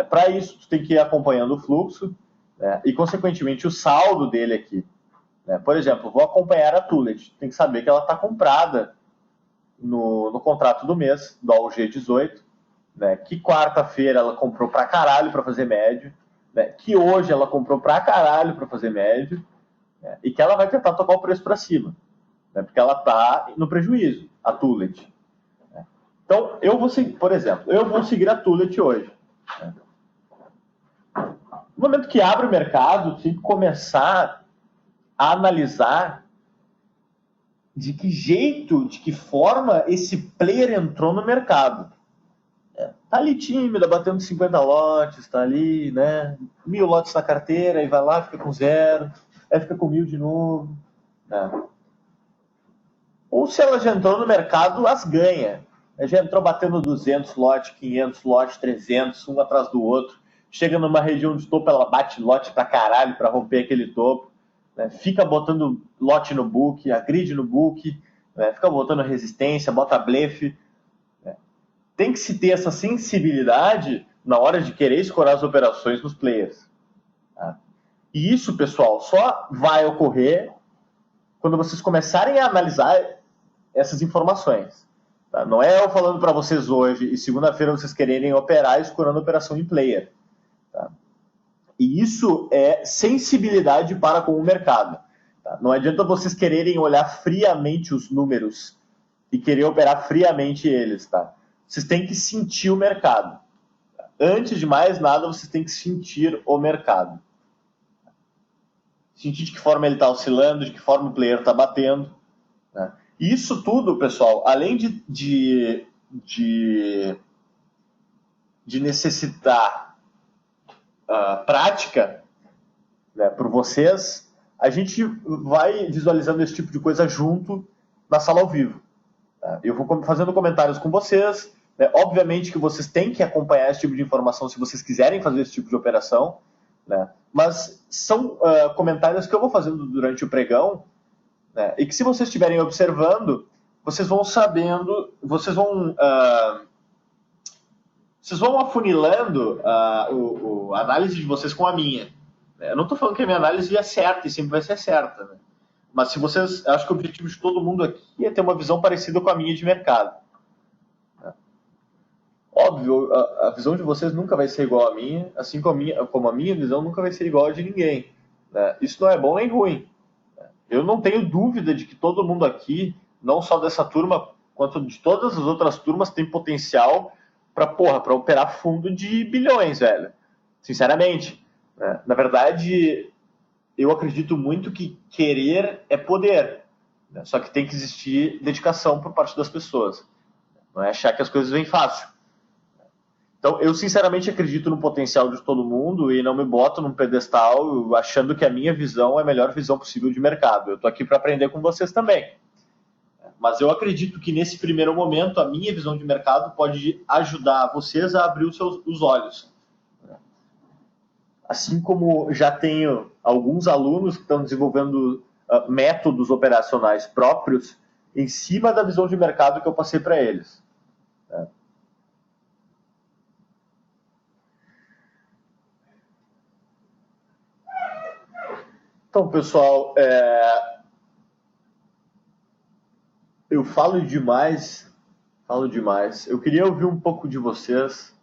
Para isso, tu tem que ir acompanhando o fluxo, né, e, consequentemente, o saldo dele aqui. Né? Por exemplo, vou acompanhar a Tullet. Tem que saber que ela está comprada no contrato do mês, do AUG18, né, que quarta-feira ela comprou pra caralho para fazer médio, né, que hoje ela comprou pra caralho para fazer médio, né, e que ela vai tentar tocar o preço para cima, né, porque ela está no prejuízo, a Tullet. Né? Então, por exemplo, eu vou seguir a Tullet hoje. Né? No momento que abre o mercado, tem que começar a analisar de que jeito, de que forma esse player entrou no mercado. Tá ali tímida, batendo 50 lotes, tá ali, né? 1000 lotes na carteira, aí vai lá, fica com 0, aí fica com 1000 de novo. Né? Ou se ela já entrou no mercado, as ganha. Já entrou batendo 200 lote, 500 lote, 300, um atrás do outro. Chega numa região de topo, ela bate lote pra caralho pra romper aquele topo. Né? Fica botando lote no book, agride no book, né? Fica botando resistência, bota blefe. Né? Tem que se ter essa sensibilidade na hora de querer escorar as operações nos players. Tá? E isso, pessoal, só vai ocorrer quando vocês começarem a analisar essas informações. Tá? Não é eu falando para vocês hoje e segunda-feira vocês quererem operar escorando a operação em player. Tá? E isso é sensibilidade para com o mercado. Tá? Não adianta vocês quererem olhar friamente os números e querer operar friamente eles. Tá? Vocês têm que sentir o mercado. Tá? Antes de mais nada, vocês têm que sentir o mercado. Sentir de que forma ele está oscilando, de que forma o player está batendo. Né? E isso tudo, pessoal, além de necessitar prática, né, por vocês, a gente vai visualizando esse tipo de coisa junto na sala ao vivo. Tá? Eu vou fazendo comentários com vocês. Né? Obviamente que vocês têm que acompanhar esse tipo de informação se vocês quiserem fazer esse tipo de operação. Né? Mas são comentários que eu vou fazendo durante o pregão, né? E que se vocês estiverem observando, vocês vão sabendo, vocês vão afunilando a análise de vocês com a minha. Eu não estou falando que a minha análise é certa e sempre vai ser certa, né? Mas se vocês, acho que o objetivo de todo mundo aqui é ter uma visão parecida com a minha de mercado. Óbvio, a visão de vocês nunca vai ser igual à minha, assim como a minha visão nunca vai ser igual a de ninguém. Né? Isso não é bom nem ruim. Eu não tenho dúvida de que todo mundo aqui, não só dessa turma, quanto de todas as outras turmas, tem potencial para operar fundo de bilhões, velho. Sinceramente. Né? Na verdade, eu acredito muito que querer é poder. Né? Só que tem que existir dedicação por parte das pessoas. Não é achar que as coisas vêm fácil. Então, eu sinceramente acredito no potencial de todo mundo e não me boto num pedestal achando que a minha visão é a melhor visão possível de mercado. Eu estou aqui para aprender com vocês também. Mas eu acredito que nesse primeiro momento a minha visão de mercado pode ajudar vocês a abrir os olhos. Assim como já tenho alguns alunos que estão desenvolvendo métodos operacionais próprios em cima da visão de mercado que eu passei para eles. Então, pessoal, eu falo demais. Eu queria ouvir um pouco de vocês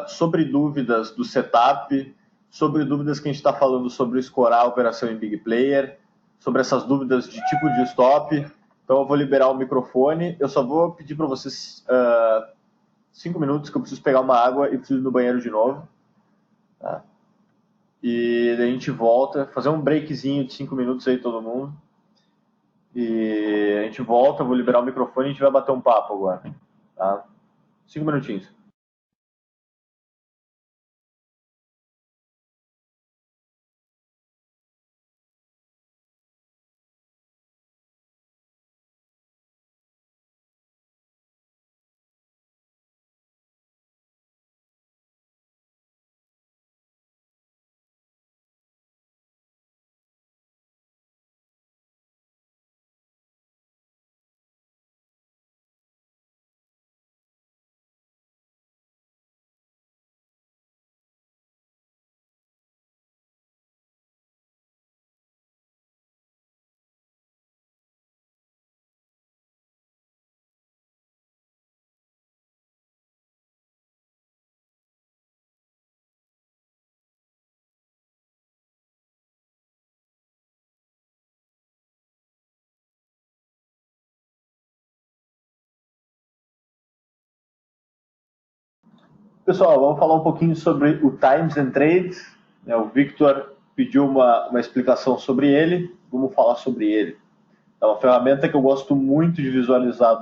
sobre dúvidas do setup, sobre dúvidas que a gente está falando sobre escorar a operação em Big Player, sobre essas dúvidas de tipo de stop. Então, eu vou liberar o microfone. Eu só vou pedir para vocês 5 minutos, que eu preciso pegar uma água e preciso ir no banheiro de novo. Tá? E daí a gente volta, fazer um breakzinho de 5 minutos aí todo mundo. E a gente volta, eu vou liberar o microfone e a gente vai bater um papo agora. Tá? 5 minutinhos. Pessoal, vamos falar um pouquinho sobre o Times and Trades. O Victor pediu uma explicação sobre ele, vamos falar sobre ele. É uma ferramenta que eu gosto muito de visualizar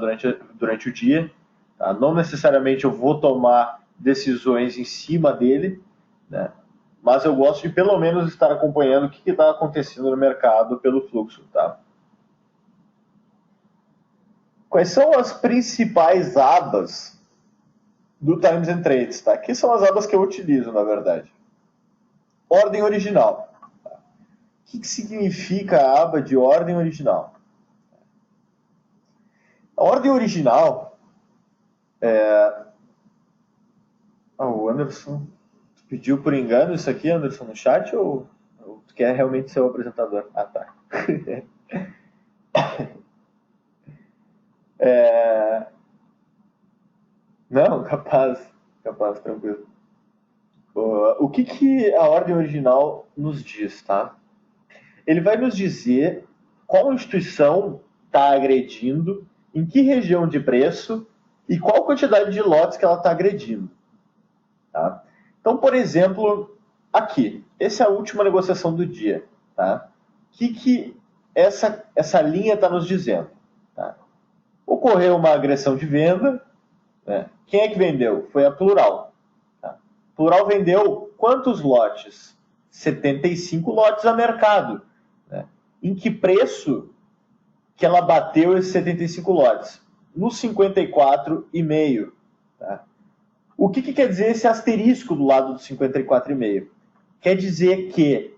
durante o dia. Tá? Não necessariamente eu vou tomar decisões em cima dele, né? Mas eu gosto de pelo menos estar acompanhando o que está acontecendo no mercado pelo fluxo. Tá? Quais são as principais abas do Times and Trades? Tá? Aqui são as abas que eu utilizo, na verdade. Ordem original. Tá? O que significa a aba de ordem original? A ordem original o Anderson pediu por engano isso aqui, Anderson, no chat, ou tu quer realmente ser o apresentador? Ah, tá. Não, capaz, tranquilo. O que a ordem original nos diz, tá? Ele vai nos dizer qual instituição está agredindo, em que região de preço e qual quantidade de lotes que ela está agredindo. Tá? Então, por exemplo, aqui, essa é a última negociação do dia. Tá? O que essa linha está nos dizendo? Tá? Ocorreu uma agressão de venda. Né? Quem é que vendeu? Foi a Plural. Tá? Plural vendeu quantos lotes? 75 lotes a mercado. Né? Em que preço que ela bateu esses 75 lotes? No 54,5. Tá? O que quer dizer esse asterisco do lado do 54,5? Quer dizer que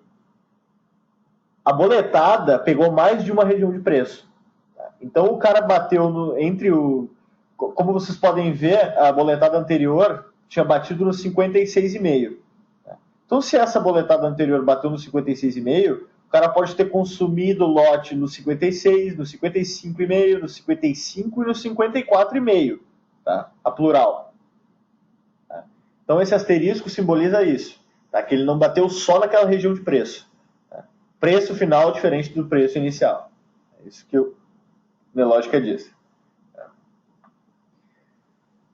a boletada pegou mais de uma região de preço. Tá? Então o cara bateu entre o... Como vocês podem ver, a boletada anterior tinha batido no 56,5. Tá? Então se essa boletada anterior bateu no 56,5, o cara pode ter consumido lote no 56, no 55,5, no 55 e no 54,5. Tá? A Plural. Tá? Então esse asterisco simboliza isso. Tá? Que ele não bateu só naquela região de preço. Tá? Preço final diferente do preço inicial. É isso que o Nelógica diz. Tá?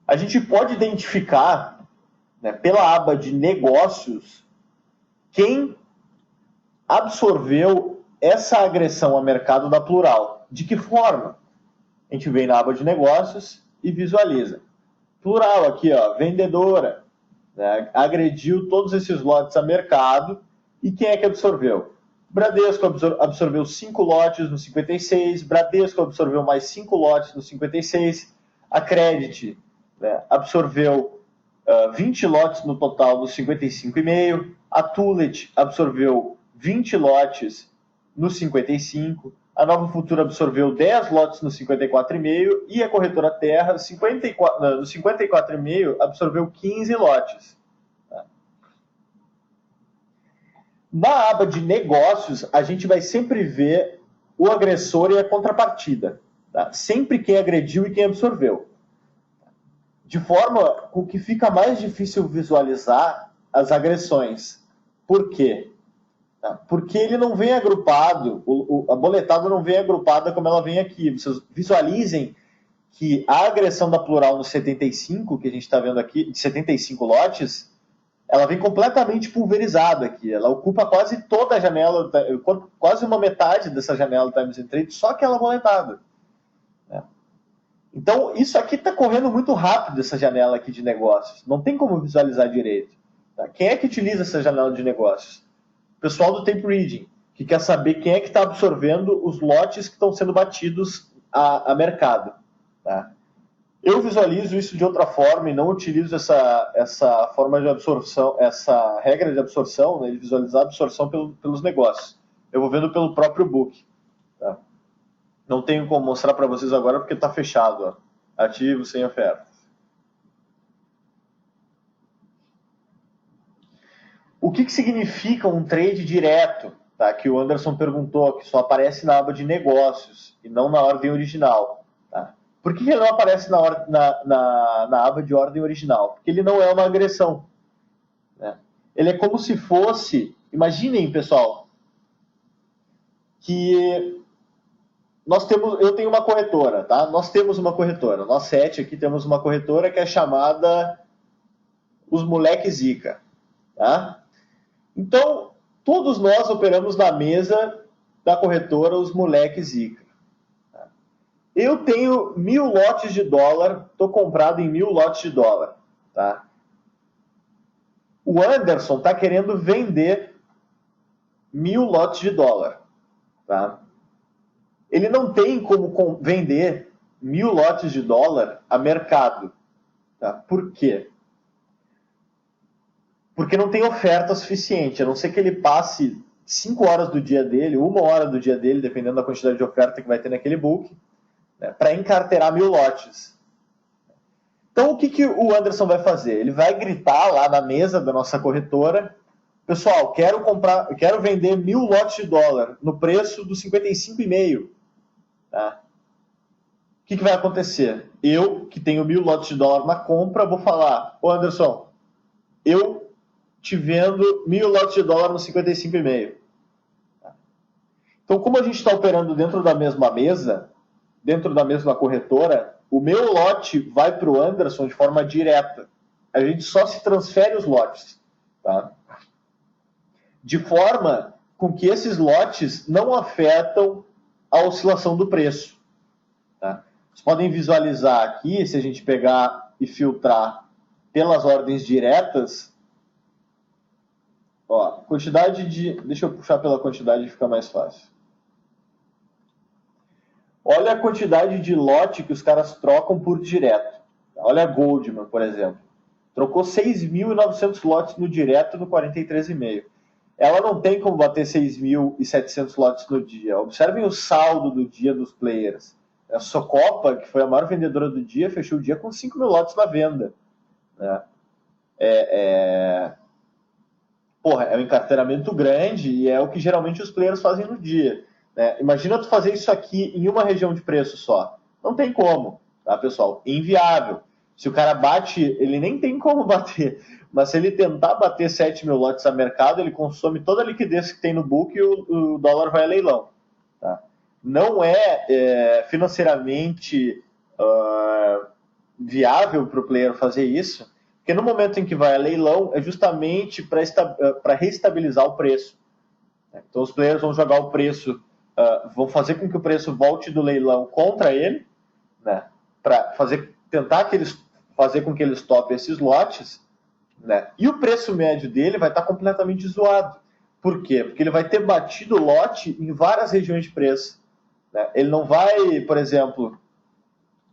A gente pode identificar, né, pela aba de negócios quem absorveu essa agressão ao mercado da Plural. De que forma? A gente vem na aba de negócios e visualiza. Plural aqui, ó, vendedora, né, agrediu todos esses lotes a mercado. E quem é que absorveu? Bradesco absorveu 5 lotes no 56, Bradesco absorveu mais 5 lotes no 56, a Credit, né, absorveu 20 lotes no total no 55,5, a Tulet absorveu 20 lotes no 55, a Nova Futura absorveu 10 lotes no 54,5 e a Corretora Terra no 54,5 absorveu 15 lotes. Tá? Na aba de negócios, a gente vai sempre ver o agressor e a contrapartida. Tá? Sempre quem agrediu e quem absorveu. De forma com que fica mais difícil visualizar as agressões. Por quê? Porque ele não vem agrupado, a boletada não vem agrupada como ela vem aqui. Vocês visualizem que a agressão da Plural no 75, que a gente está vendo aqui, de 75 lotes, ela vem completamente pulverizada aqui. Ela ocupa quase toda a janela, quase uma metade dessa janela do Times and Trade, só aquela boletada. Né? Então, isso aqui está correndo muito rápido, essa janela aqui de negócios. Não tem como visualizar direito. Tá? Quem é que utiliza essa janela de negócios? O pessoal do Tape Reading, que quer saber quem é que está absorvendo os lotes que estão sendo batidos a mercado. Tá? Eu visualizo isso de outra forma e não utilizo essa forma de absorção, essa regra de absorção, né, de visualizar a absorção pelos negócios. Eu vou vendo pelo próprio book. Tá? Não tenho como mostrar para vocês agora porque está fechado. Ó. Ativo, sem ofertas. O que significa um trade direto? Tá? Que o Anderson perguntou, que só aparece na aba de negócios e não na ordem original. Tá? Por que ele não aparece na aba de ordem original? Porque ele não é uma agressão. Né? Ele é como se fosse... Imaginem, pessoal, que eu tenho uma corretora. Tá? Nós temos uma corretora. Nós 7 aqui temos uma corretora que é chamada Os Moleques Zica. Tá? Então, todos nós operamos na mesa da corretora Os Moleques Zica. Eu tenho 1.000 lotes de dólar, estou comprado em 1.000 lotes de dólar. Tá? O Anderson está querendo vender 1.000 lotes de dólar. Tá? Ele não tem como vender 1.000 lotes de dólar a mercado. Tá? Por quê? Porque não tem oferta suficiente, a não ser que ele passe 5 horas do dia dele, 1 hora do dia dele, dependendo da quantidade de oferta que vai ter naquele book, né, para encarteirar 1.000 lotes. Então, o que o Anderson vai fazer? Ele vai gritar lá na mesa da nossa corretora: pessoal, quero vender 1.000 lotes de dólar no preço do 55,5. Tá? O que vai acontecer? Eu, que tenho 1.000 lotes de dólar na compra, vou falar: ô Anderson, eu te vendo 1.000 lotes de dólar no 55,5. Então, como a gente está operando dentro da mesma mesa, dentro da mesma corretora, o meu lote vai para o Anderson de forma direta. A gente só se transfere os lotes. Tá? De forma com que esses lotes não afetam a oscilação do preço. Tá? Vocês podem visualizar aqui, se a gente pegar e filtrar pelas ordens diretas, ó, quantidade de... Deixa eu puxar pela quantidade e fica mais fácil. Olha a quantidade de lote que os caras trocam por direto. Olha a Goldman, por exemplo. Trocou 6.900 lotes no direto no 43,5. Ela não tem como bater 6.700 lotes no dia. Observem o saldo do dia dos players. A Socopa, que foi a maior vendedora do dia, fechou o dia com 5.000 lotes na venda. Né? Porra, é um encarteiramento grande e é o que geralmente os players fazem no dia. Né? Imagina tu fazer isso aqui em uma região de preço só. Não tem como, tá, pessoal? Inviável. Se o cara bate, ele nem tem como bater. Mas se ele tentar bater 7.000 lotes a mercado, ele consome toda a liquidez que tem no book e o dólar vai a leilão. Tá? Não é financeiramente viável para o player fazer isso, porque no momento em que vai a leilão, é justamente para reestabilizar o preço. Então os players vão jogar o preço, vão fazer com que o preço volte do leilão contra ele, né, para tentar fazer com que eles topem esses lotes, né, e o preço médio dele vai estar completamente zoado. Por quê? Porque ele vai ter batido lote em várias regiões de preço. Né? Ele não vai, por exemplo,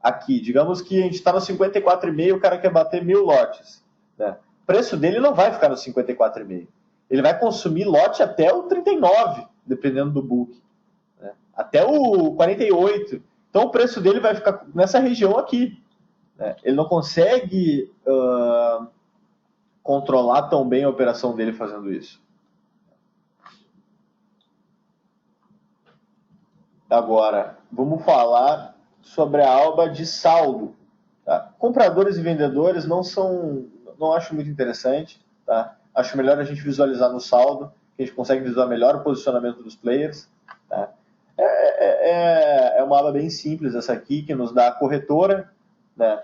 aqui, digamos que a gente está no 54,5, o cara quer bater 1.000 lotes. Né? O preço dele não vai ficar no 54,5. Ele vai consumir lote até o 39, dependendo do book. Né? Até o 48. Então o preço dele vai ficar nessa região aqui. Né? Ele não consegue controlar tão bem a operação dele fazendo isso. Agora, vamos falar sobre a aba de saldo. Tá? Compradores e vendedores não acho muito interessante. Tá? Acho melhor a gente visualizar no saldo, que a gente consegue visualizar melhor o posicionamento dos players. Tá? É uma aba bem simples essa aqui, que nos dá a corretora, né?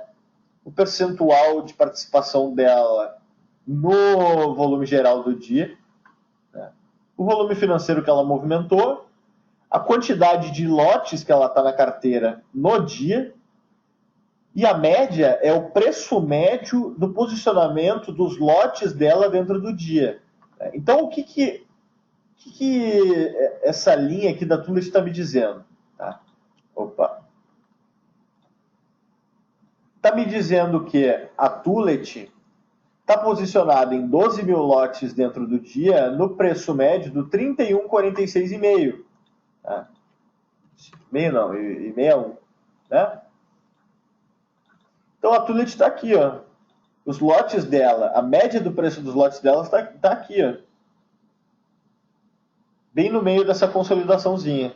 O percentual de participação dela no volume geral do dia, né? O volume financeiro que ela movimentou, a quantidade de lotes que ela está na carteira no dia, e a média é o preço médio do posicionamento dos lotes dela dentro do dia. Então, o que essa linha aqui da Tulip está me dizendo? Tá? Opa! Está me dizendo que a Tulip está posicionada em 12.000 lotes dentro do dia no preço médio do 31,46,5. Tá? Meio não, e 61. Né? Então a Tulip está aqui, ó. Os lotes dela, a média do preço dos lotes dela está aqui, ó. Bem no meio dessa consolidaçãozinha.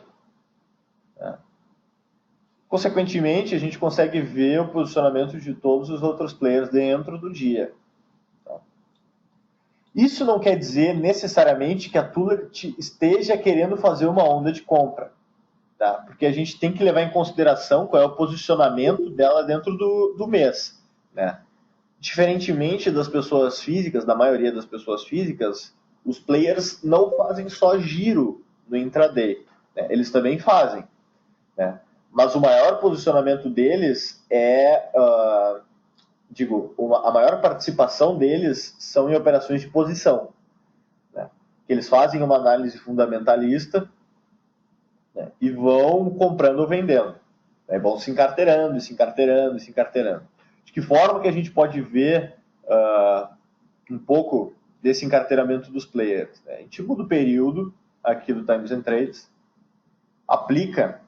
Tá? Consequentemente, a gente consegue ver o posicionamento de todos os outros players dentro do dia. Tá? Isso não quer dizer necessariamente que a Tulip esteja querendo fazer uma onda de compra. Tá? Porque a gente tem que levar em consideração qual é o posicionamento dela dentro do mês. Né? Diferentemente das pessoas físicas, da maioria das pessoas físicas, os players não fazem só giro no intraday. Né? Eles também fazem. Né? Mas o maior posicionamento deles a maior participação deles são em operações de posição. Né? Eles fazem uma análise fundamentalista, né, e vão comprando ou vendendo. Aí vão se encarteirando, se encarteirando, se encarteirando. De que forma que a gente pode ver um pouco desse encarteiramento dos players? Né? A gente muda o período aqui do Times and Trades, aplica,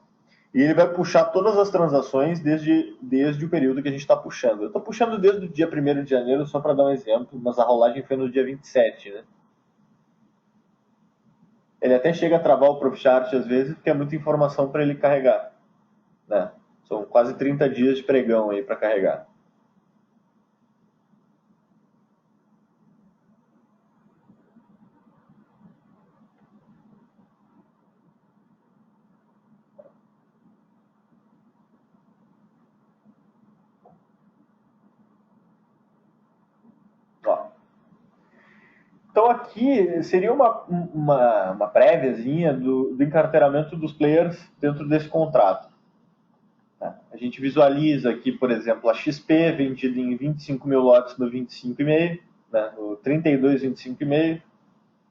e ele vai puxar todas as transações desde o período que a gente está puxando. Eu estou puxando desde o dia 1º de janeiro, só para dar um exemplo, mas a rolagem foi no dia 27, né? Ele até chega a travar o Profchart às vezes, porque é muita informação para ele carregar. Né? São quase 30 dias de pregão aí para carregar. Ó. Então aqui seria uma préviazinha do encarteiramento dos players dentro desse contrato. A gente visualiza aqui, por exemplo, a XP vendida em 25 mil lotes no 25,5, né, no 32, 25,5.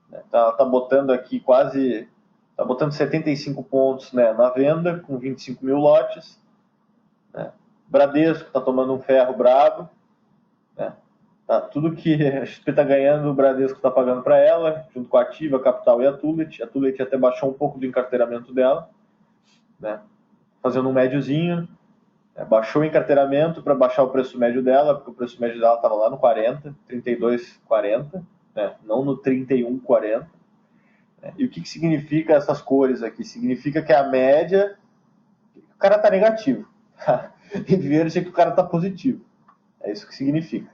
Né, tá botando aqui quase... Tá botando 75 pontos, né, na venda, com 25 mil lotes. Né. Bradesco está tomando um ferro brabo. Né. Tá, tudo que a XP está ganhando, o Bradesco está pagando para ela, junto com a Ativa, a Capital e a Tulet. A Tulet até baixou um pouco do encarteiramento dela, né, fazendo um médiozinho. Baixou o encarteiramento para baixar o preço médio dela, porque o preço médio dela estava lá no 40, 32,40, né, não no 31,40. E o que significa essas cores aqui? Significa que a média, o cara está negativo. Em verde é que o cara está positivo. É isso que significa.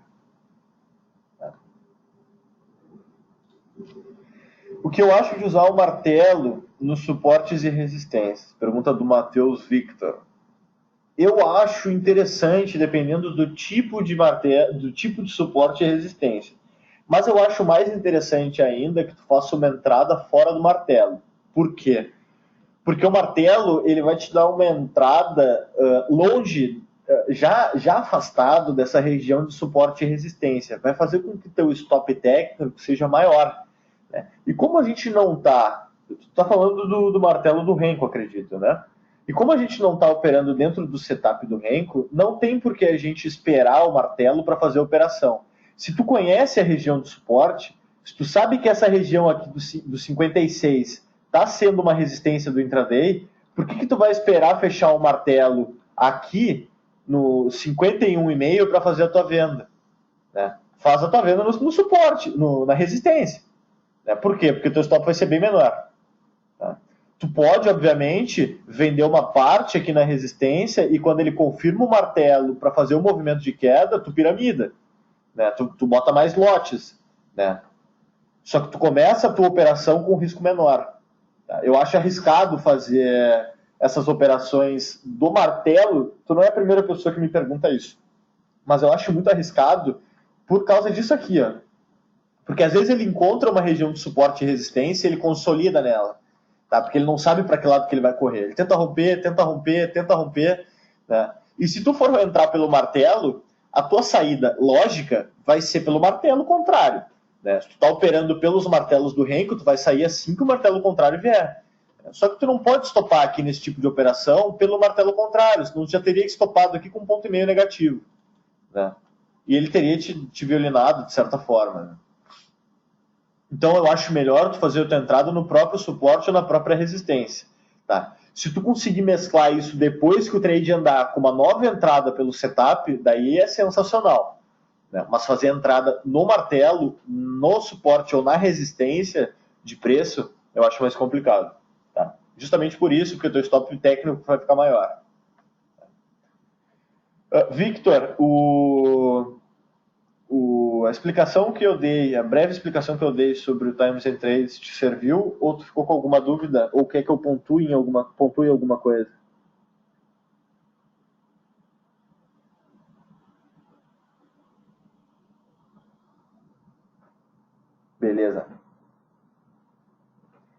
O que eu acho de usar o martelo nos suportes e resistências? Pergunta do Matheus Victor. Eu acho interessante, dependendo do tipo de martelo, do tipo de suporte e resistência. Mas eu acho mais interessante ainda que tu faça uma entrada fora do martelo. Por quê? Porque o martelo ele vai te dar uma entrada longe, já afastado dessa região de suporte e resistência. Vai fazer com que teu stop técnico seja maior. Né? E como a gente não está... Tu está falando do martelo do Renko, acredito, né? E como a gente não está operando dentro do setup do Renko, não tem por que a gente esperar o martelo para fazer a operação. Se tu conhece a região de suporte, se tu sabe que essa região aqui do 56 está sendo uma resistência do intraday, por que tu vai esperar fechar o martelo aqui no 51,5 para fazer a tua venda? Né? Faz a tua venda no suporte, na resistência. Né? Por quê? Porque o teu stop vai ser bem menor. Tá? Tu pode, obviamente, vender uma parte aqui na resistência e quando ele confirma o martelo para fazer o movimento de queda, tu piramida. Né? Tu bota mais lotes. Né? Só que tu começa a tua operação com risco menor. Tá? Eu acho arriscado fazer essas operações do martelo. Tu não é a primeira pessoa que me pergunta isso. Mas eu acho muito arriscado por causa disso aqui. Ó. Porque às vezes ele encontra uma região de suporte e resistência e ele consolida nela. Tá? Porque ele não sabe para que lado que ele vai correr. Ele tenta romper, tenta romper, tenta romper. Né? E se tu for entrar pelo martelo, a tua saída lógica vai ser pelo martelo contrário. Né? Se tu está operando pelos martelos do Renko, tu vai sair assim que o martelo contrário vier. Só que tu não pode estopar aqui nesse tipo de operação pelo martelo contrário, senão tu já teria estopado aqui com 1,5 negativo. Né? E ele teria te violinado de certa forma. Né? Então eu acho melhor tu fazer a tua entrada no próprio suporte ou na própria resistência. Tá? Se tu conseguir mesclar isso depois que o trade andar com uma nova entrada pelo setup, daí é sensacional. Né? Mas fazer a entrada no martelo, no suporte ou na resistência de preço, eu acho mais complicado. Tá? Justamente por isso, porque o teu stop técnico vai ficar maior. Victor, a explicação que eu dei, a breve explicação que eu dei sobre o Times and Trades te serviu? Ou tu ficou com alguma dúvida? Ou quer que eu pontue alguma coisa? Beleza.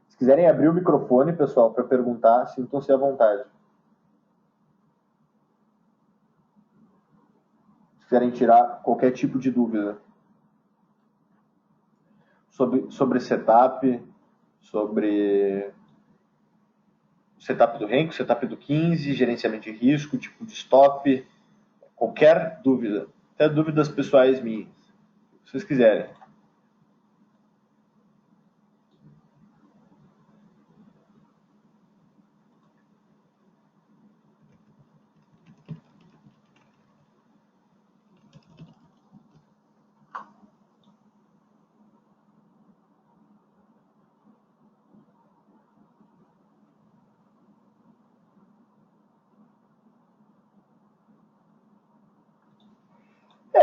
Se quiserem abrir o microfone, pessoal, para perguntar, sintam-se à vontade. Se quiserem tirar qualquer tipo de dúvida sobre setup, sobre setup do Renko, setup do 15, gerenciamento de risco, tipo de stop, qualquer dúvida, até dúvidas pessoais minhas, se vocês quiserem.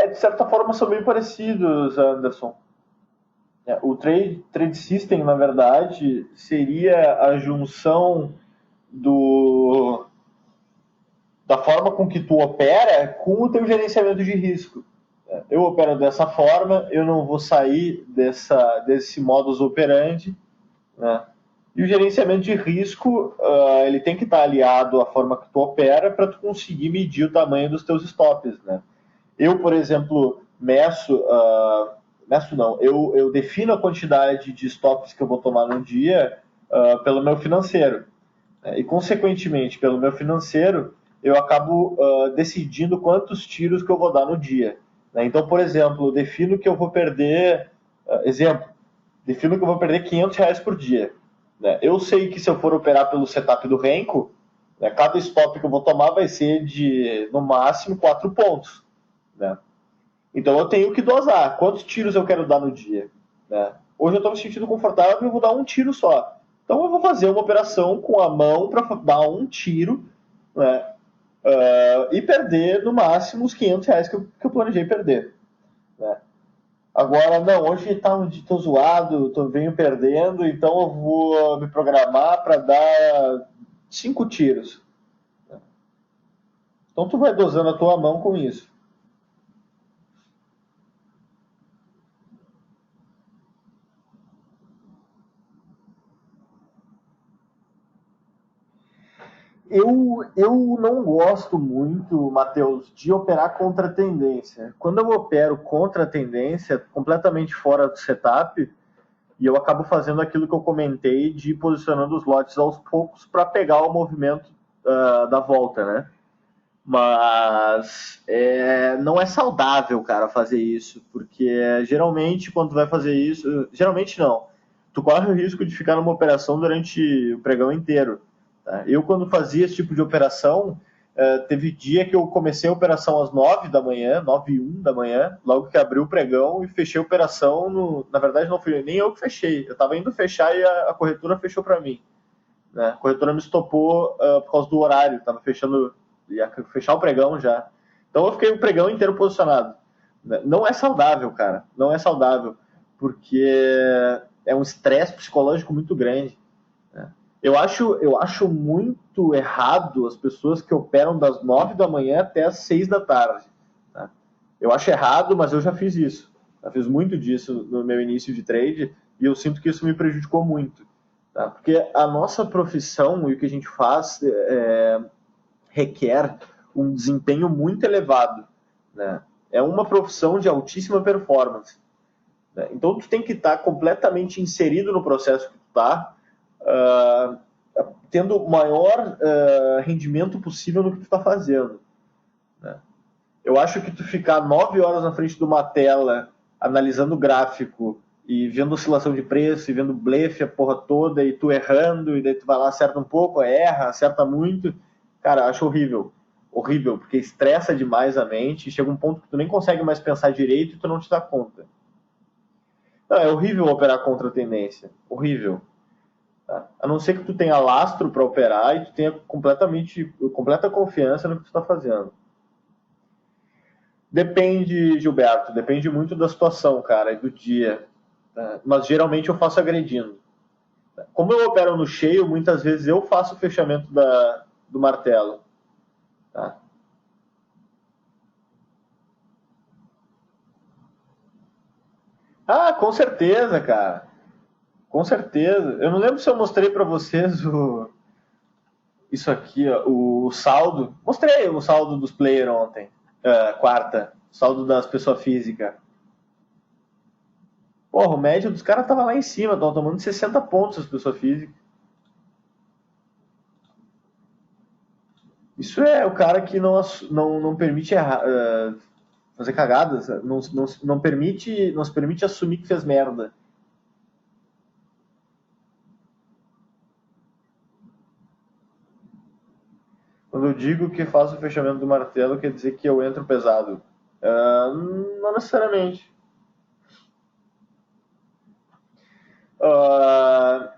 De certa forma, são bem parecidos, Anderson. O Trade System, na verdade, seria a junção da forma com que tu opera com o teu gerenciamento de risco. Eu opero dessa forma, eu não vou sair desse modus operandi, né? E o gerenciamento de risco, ele tem que estar aliado à forma que tu opera para tu conseguir medir o tamanho dos teus stops, né? Eu, por exemplo, eu defino a quantidade de stops que eu vou tomar no dia pelo meu financeiro. E, consequentemente, pelo meu financeiro, eu acabo decidindo quantos tiros que eu vou dar no dia. Né? Então, por exemplo, eu defino que eu vou perder... defino que eu vou perder R$500 por dia. Né? Eu sei que se eu for operar pelo setup do Renko, né, cada stop que eu vou tomar vai ser de, no máximo, 4 pontos. Né? Então eu tenho que dosar quantos tiros eu quero dar no dia. Né? Hoje eu estou me sentindo confortável e eu vou dar um tiro só. Então eu vou fazer uma operação com a mão para dar um tiro, né? E perder no máximo os R$500 que eu planejei perder. Né? Agora, não, hoje tá um dia, tô zoado, venho perdendo, então eu vou me programar para dar 5 tiros. Então tu vai dosando a tua mão com isso. Eu não gosto muito, Matheus, de operar contra a tendência. Quando eu opero contra a tendência, completamente fora do setup, e eu acabo fazendo aquilo que eu comentei de ir posicionando os lotes aos poucos para pegar o movimento da volta, né? Mas não é saudável, cara, fazer isso, porque geralmente quando tu vai fazer isso, geralmente não, tu corre o risco de ficar numa operação durante o pregão inteiro. Tá? Eu, quando fazia esse tipo de operação, teve dia que eu comecei a operação às 9 da manhã, 9h01 da manhã, logo que abriu o pregão, e fechei a operação, na verdade não fui nem eu que fechei, eu estava indo fechar e a corretora fechou para mim. Né? A corretora me estopou por causa do horário, estava fechando, ia fechar o pregão já. Então eu fiquei o pregão inteiro posicionado. Não é saudável, cara, não é saudável, porque é um estresse psicológico muito grande. Né? Eu acho muito errado as pessoas que operam das 9 da manhã até as 6 da tarde. Tá? Eu acho errado, mas eu já fiz isso. Já fiz muito disso no meu início de trade e eu sinto que isso me prejudicou muito. Tá? Porque a nossa profissão e o que a gente faz requer um desempenho muito elevado. Né? É uma profissão de altíssima performance. Né? Então tu tem que estar completamente inserido no processo que tu está, tendo o maior rendimento possível no que tu está fazendo. Né? Eu acho que tu ficar 9 horas na frente de uma tela analisando o gráfico e vendo oscilação de preço e vendo blefe a porra toda e tu errando, e daí tu vai lá, acerta um pouco, erra, acerta muito, cara, acho horrível. Horrível, porque estressa demais a mente, chega um ponto que tu nem consegue mais pensar direito e tu não te dá conta. Não, é horrível operar contra a tendência, horrível. Tá? A não ser que tu tenha lastro para operar e tu tenha completa confiança no que tu está fazendo. Depende, Gilberto, depende muito da situação, cara, e do dia. Tá? Mas geralmente eu faço agredindo. Como eu opero no cheio, muitas vezes eu faço o fechamento do martelo. Tá? Ah, com certeza, cara. Com certeza. Eu não lembro se eu mostrei para vocês isso aqui, ó, o saldo. Mostrei o saldo dos players ontem, quarta. Saldo das pessoas físicas. Porra, o médio dos caras tava lá em cima, estavam tomando 60 pontos as pessoas físicas. Isso é o cara que não permite fazer cagadas, não se permite assumir que fez merda. Quando eu digo que faço o fechamento do martelo, quer dizer que eu entro pesado. Não necessariamente. Ah,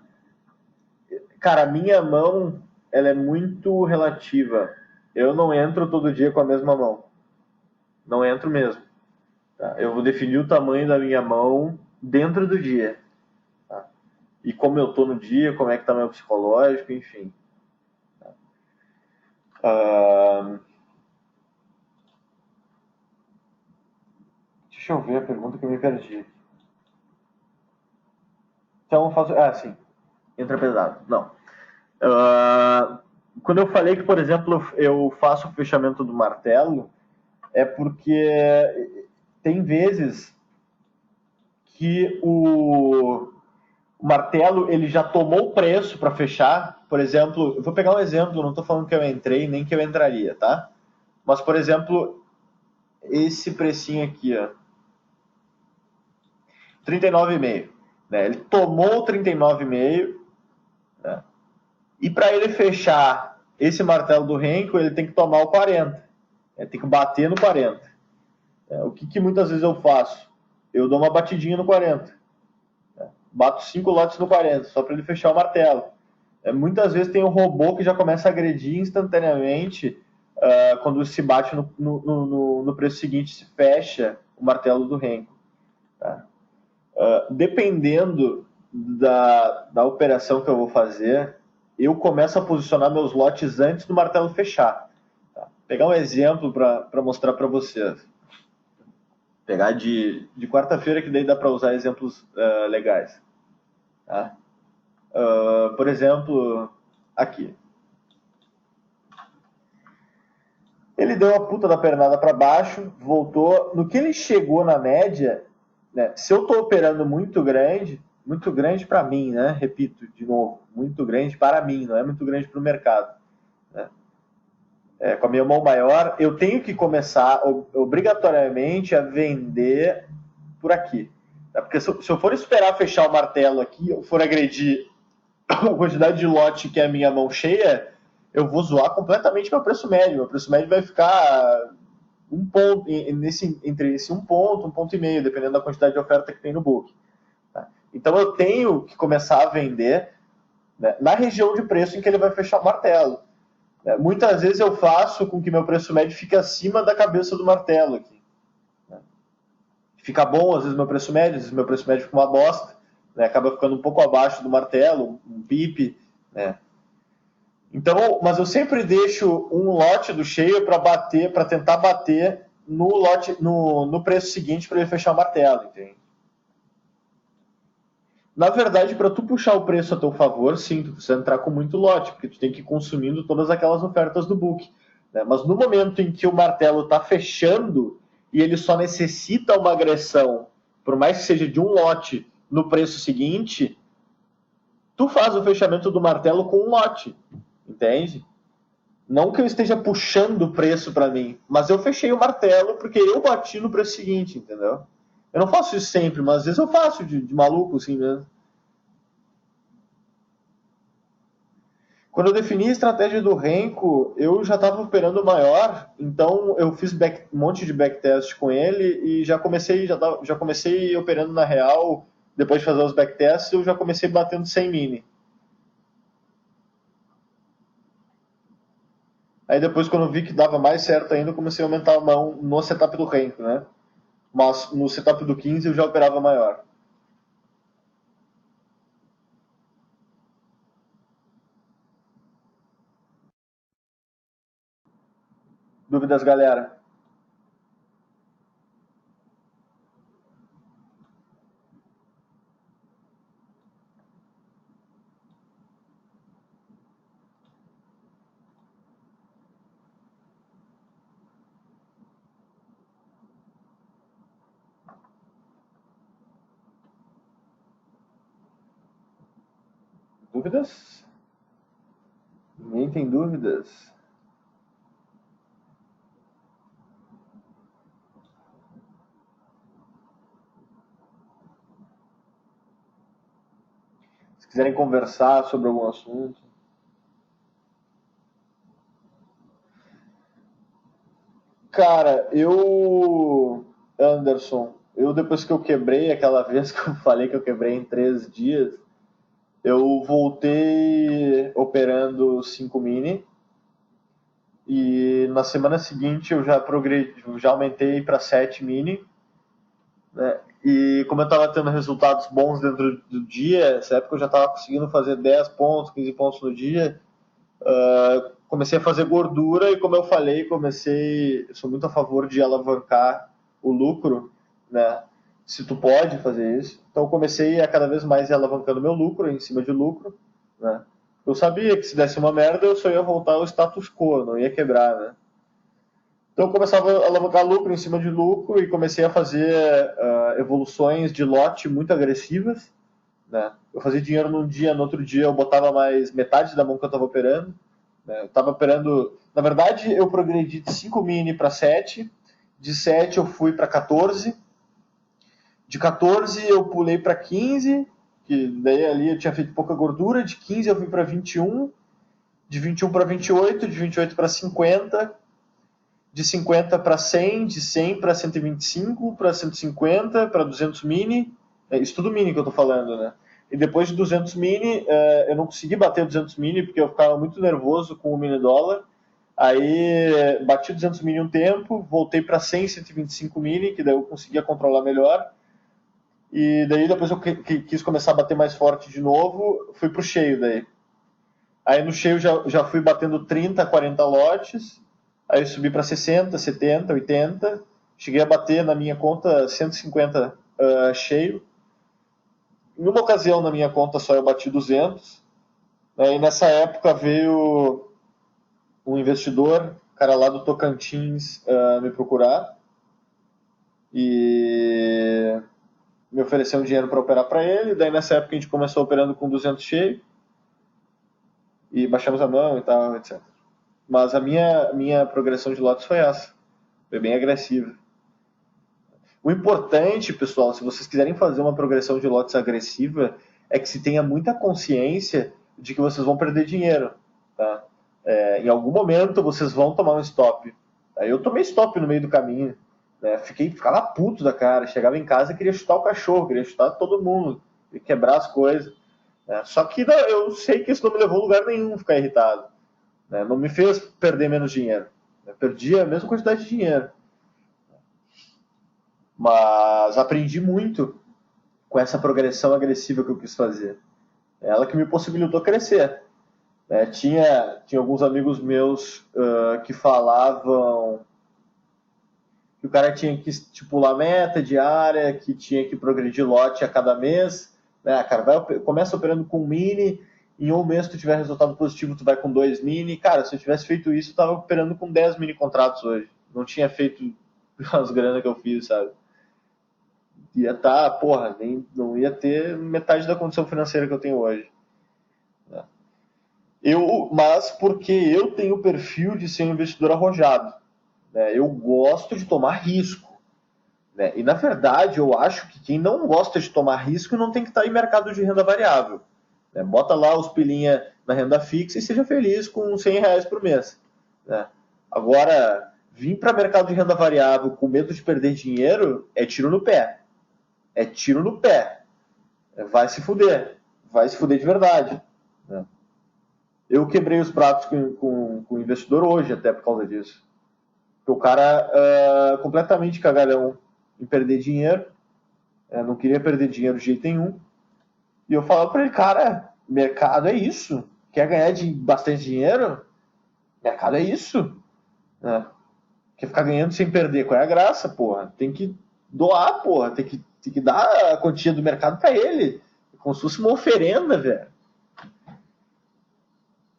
cara, a minha mão ela é muito relativa. Eu não entro todo dia com a mesma mão. Não entro mesmo. Tá? Eu vou definir o tamanho da minha mão dentro do dia. Tá? E como eu tô no dia, como é que tá meu psicológico, enfim. Ah, deixa eu ver a pergunta que eu me perdi. Então eu faço. Ah, sim. Entra pesado. Não. Ah, quando eu falei que, por exemplo, eu faço o fechamento do martelo, é porque tem vezes que o martelo ele já tomou o preço para fechar. Por exemplo, eu vou pegar um exemplo, não estou falando que eu entrei nem que eu entraria, tá? Mas, por exemplo, esse precinho aqui, ó, 39,5. Né? Ele tomou 39,5, né? E para ele fechar esse martelo do Renko, ele tem que tomar o 40. Tem que bater no 40. O que muitas vezes eu faço? Eu dou uma batidinha no 40. Bato 5 lotes no 40, só para ele fechar o martelo. Muitas vezes tem um robô que já começa a agredir instantaneamente quando se bate no preço seguinte, se fecha o martelo do Renko. Tá? Dependendo da operação que eu vou fazer, eu começo a posicionar meus lotes antes do martelo fechar. Tá? Vou pegar um exemplo para mostrar para vocês. Pegar de quarta-feira, que daí dá para usar exemplos legais. Tá? Por exemplo, aqui. Ele deu a puta da pernada para baixo, voltou. No que ele chegou na média, né, se eu estou operando muito grande para mim, né? Repito de novo, muito grande para mim, não é muito grande para o mercado. Né? Com a minha mão maior, eu tenho que começar obrigatoriamente a vender por aqui. Tá? Porque se eu for esperar fechar o martelo aqui, eu for agredir a quantidade de lote que é a minha mão cheia, eu vou zoar completamente meu preço médio. Meu preço médio vai ficar um ponto, entre esse um ponto e meio, dependendo da quantidade de oferta que tem no book. Tá? Então eu tenho que começar a vender, né, na região de preço em que ele vai fechar o martelo. Muitas vezes eu faço com que meu preço médio fique acima da cabeça do martelo aqui. Né? Fica bom, às vezes meu preço médio, às vezes meu preço médio fica uma bosta, né? Acaba ficando um pouco abaixo do martelo, um pip, né? Então, mas eu sempre deixo um lote do cheio para bater, para tentar bater no lote, no preço seguinte para ele fechar o martelo, entende? Na verdade, para tu puxar o preço a teu favor, sim, tu precisa entrar com muito lote, porque tu tem que ir consumindo todas aquelas ofertas do book. Né? Mas no momento em que o martelo está fechando e ele só necessita uma agressão, por mais que seja de um lote no preço seguinte, tu faz o fechamento do martelo com um lote, entende? Não que eu esteja puxando o preço para mim, mas eu fechei o martelo porque eu bati no preço seguinte, entendeu? Eu não faço isso sempre, mas às vezes eu faço de maluco assim mesmo. Quando eu defini a estratégia do Renko, eu já estava operando maior, então eu fiz um monte de backtest com ele e já comecei operando na real. Depois de fazer os backtests, eu já comecei batendo 100 mini. Aí depois, quando eu vi que dava mais certo ainda, eu comecei a aumentar a mão no setup do Renko, né? Mas no setup do 15 eu já operava maior. Dúvidas, galera? Dúvidas? Ninguém tem dúvidas? quiserem conversar sobre algum assunto. Cara, Anderson, depois que eu quebrei, aquela vez que eu falei que eu quebrei em 3 dias, eu voltei operando 5 mini e na semana seguinte eu já já aumentei para 7 mini, né? E como eu estava tendo resultados bons dentro do dia, nessa época eu já estava conseguindo fazer 10 pontos, 15 pontos no dia, comecei a fazer gordura e, como eu falei, eu sou muito a favor de alavancar o lucro, né? Se tu pode fazer isso. Então eu comecei a cada vez mais ir alavancando meu lucro, em cima de lucro, né? Eu sabia que se desse uma merda eu só ia voltar ao status quo, não ia quebrar, né? Então eu começava a alavancar lucro em cima de lucro e comecei a fazer evoluções de lote muito agressivas, né? Eu fazia dinheiro num dia, no outro dia eu botava mais metade da mão que eu estava operando. Eu estava operando... Na verdade, eu progredi de 5 mini para 7. De 7 eu fui para 14. De 14 eu pulei para 15, que daí ali eu tinha feito pouca gordura. De 15 eu fui para 21. De 21 para 28. De 28 para 50. De 50 para 100. De 100 para 125. Para 150. Para 200 mini. Isso tudo mini que eu tô falando, né? E depois de 200 mini, eu não consegui bater 200 mini porque eu ficava muito nervoso com o mini dólar. Aí bati 200 mini um tempo, voltei para 100, 125 mini, que daí eu conseguia controlar melhor. E daí depois eu quis começar a bater mais forte de novo, fui pro cheio daí. Aí no cheio já fui batendo 30, 40 lotes, aí eu subi para 60, 70, 80, cheguei a bater na minha conta 150 cheio. Em uma ocasião na minha conta só eu bati 200, e nessa época veio um investidor, cara lá do Tocantins, me procurar e me ofereceu um dinheiro para operar para ele. Daí nessa época a gente começou operando com 200 cheio e baixamos a mão e tal, etc. Mas a minha progressão de lotes foi essa, foi bem agressiva. O importante, pessoal, se vocês quiserem fazer uma progressão de lotes agressiva, é que se tenha muita consciência de que vocês vão perder dinheiro, tá? Em algum momento vocês vão tomar um stop. Eu tomei stop no meio do caminho, né? Ficava puto da cara, chegava em casa e queria chutar o cachorro, queria chutar todo mundo, queria quebrar as coisas, né? Só que eu sei que isso não me levou a lugar nenhum, ficar irritado, né? Não me fez perder menos dinheiro, eu perdi a mesma quantidade de dinheiro. Mas aprendi muito com essa progressão agressiva que eu quis fazer. É ela que me possibilitou crescer. Tinha alguns amigos meus que falavam que o cara tinha que estipular meta diária, que tinha que progredir lote a cada mês. Cara, começa operando com mini, em um mês tu tiver resultado positivo, tu vai com 2 mini. Cara, se eu tivesse feito isso, eu tava operando com 10 mini contratos hoje. Não tinha feito as granas que eu fiz, sabe? Ia estar, não ia ter metade da condição financeira que eu tenho hoje. Mas porque eu tenho o perfil de ser um investidor arrojado, né? Eu gosto de tomar risco, né? E na verdade eu acho que quem não gosta de tomar risco não tem que estar em mercado de renda variável, né? Bota lá os pilinha na renda fixa e seja feliz com R$100 por mês, né? Agora, vir para mercado de renda variável com medo de perder dinheiro é tiro no pé. É tiro no pé. Vai se fuder. Vai se fuder de verdade, né? Eu quebrei os pratos com o investidor hoje, até por causa disso. Porque o cara completamente cagalhão em perder dinheiro, não queria perder dinheiro de jeito nenhum. E eu falava pra ele, cara, mercado é isso. Quer ganhar bastante dinheiro? Mercado é isso. Né? Quer ficar ganhando sem perder? Qual é a graça, porra? Tem que doar, porra. Tem que dar a quantia do mercado pra ele. Como se fosse uma oferenda, velho.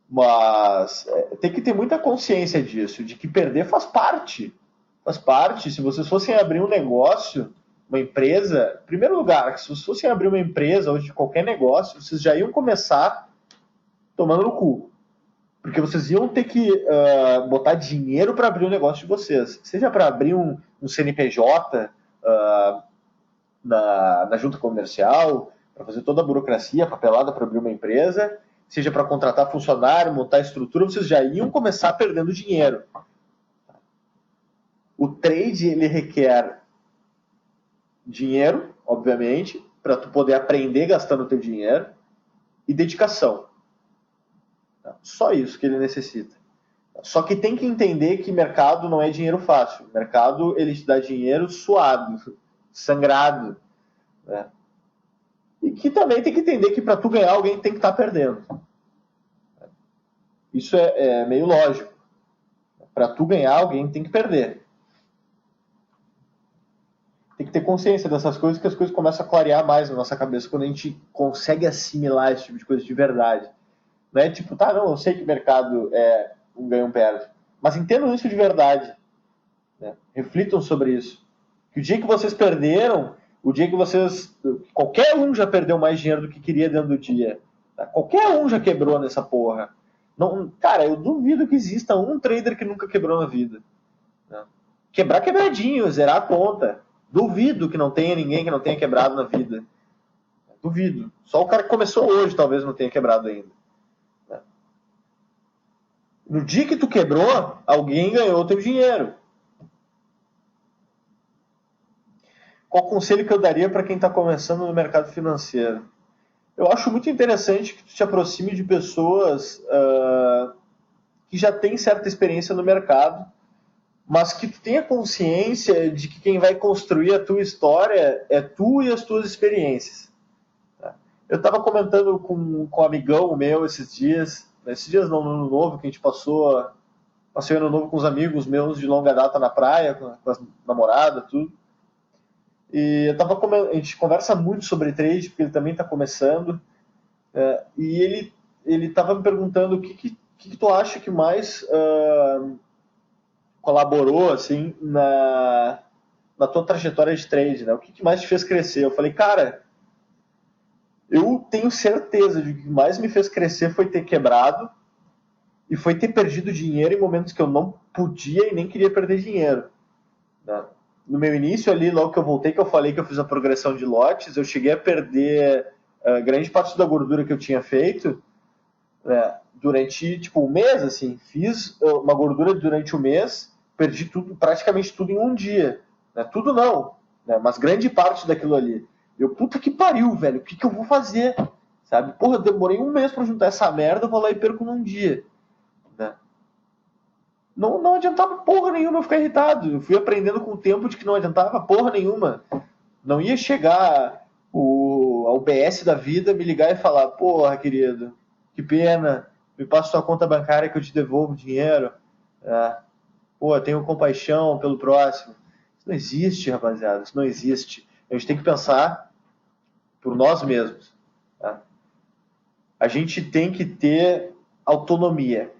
Mas tem que ter muita consciência disso, de que perder faz parte. Faz parte. Se vocês fossem abrir um negócio, uma empresa, em primeiro lugar, se vocês fossem abrir uma empresa ou de qualquer negócio, vocês já iam começar tomando no cu. Porque vocês iam ter que botar dinheiro para abrir o negócio de vocês. Seja para abrir um CNPJ na junta comercial, para fazer toda a burocracia, a papelada para abrir uma empresa, seja para contratar funcionário, montar estrutura, vocês já iam começar perdendo dinheiro. O trade, ele requer dinheiro, obviamente, para tu poder aprender gastando o teu dinheiro, e dedicação. Só isso que ele necessita. Só que tem que entender que mercado não é dinheiro fácil. O mercado, ele te dá dinheiro suado, sangrado, né? E que também tem que entender que para tu ganhar, alguém tem que estar perdendo. Isso é meio lógico. Para tu ganhar, alguém tem que perder. Tem que ter consciência dessas coisas, que as coisas começam a clarear mais na nossa cabeça quando a gente consegue assimilar esse tipo de coisa de verdade. Não é tipo, tá, não, eu sei que o mercado é um ganho, um perde. Mas entendam isso de verdade. Né? Reflitam sobre isso. Que o dia que vocês perderam, o dia que vocês... Qualquer um já perdeu mais dinheiro do que queria dentro do dia. Tá? Qualquer um já quebrou nessa porra. Não, cara, eu duvido que exista um trader que nunca quebrou na vida. Né? Quebrar quebradinho, zerar a conta. Duvido que não tenha ninguém que não tenha quebrado na vida. Duvido. Só o cara que começou hoje talvez não tenha quebrado ainda. No dia que tu quebrou, alguém ganhou o teu dinheiro. Qual conselho que eu daria para quem está começando no mercado financeiro? Eu acho muito interessante que tu te aproxime de pessoas que já têm certa experiência no mercado, mas que tu tenha consciência de que quem vai construir a tua história é tu e as tuas experiências. Eu estava comentando com um amigão meu esses dias não, no Ano Novo, que a gente passei o Ano Novo com os amigos meus de longa data na praia, com as namoradas, tudo. E a gente conversa muito sobre trade, porque ele também está começando, e ele estava me perguntando o que tu acha que mais colaborou assim, na tua trajetória de trade, né? O que mais te fez crescer? Eu falei, cara, eu tenho certeza de que o que mais me fez crescer foi ter quebrado e foi ter perdido dinheiro em momentos que eu não podia e nem queria perder dinheiro. Né? No meu início ali, logo que eu voltei, que eu falei que eu fiz a progressão de lotes, eu cheguei a perder grande parte da gordura que eu tinha feito durante tipo um mês, assim. Fiz uma gordura durante o mês, perdi tudo, praticamente tudo em um dia. Né? Tudo não, né? Mas grande parte daquilo ali. Eu, puta que pariu, velho, o que eu vou fazer? Sabe? Porra, eu demorei um mês pra juntar essa merda, eu vou lá e perco num dia. Né? Não adiantava porra nenhuma eu ficar irritado. Eu fui aprendendo com o tempo de que não adiantava porra nenhuma. Não ia chegar a UBS da vida, me ligar e falar, porra, querido, que pena, me passa sua conta bancária que eu te devolvo o dinheiro. Pô, tenho compaixão pelo próximo. Isso não existe, rapaziada, isso não existe. A gente tem que pensar por nós mesmos. Tá? A gente tem que ter autonomia.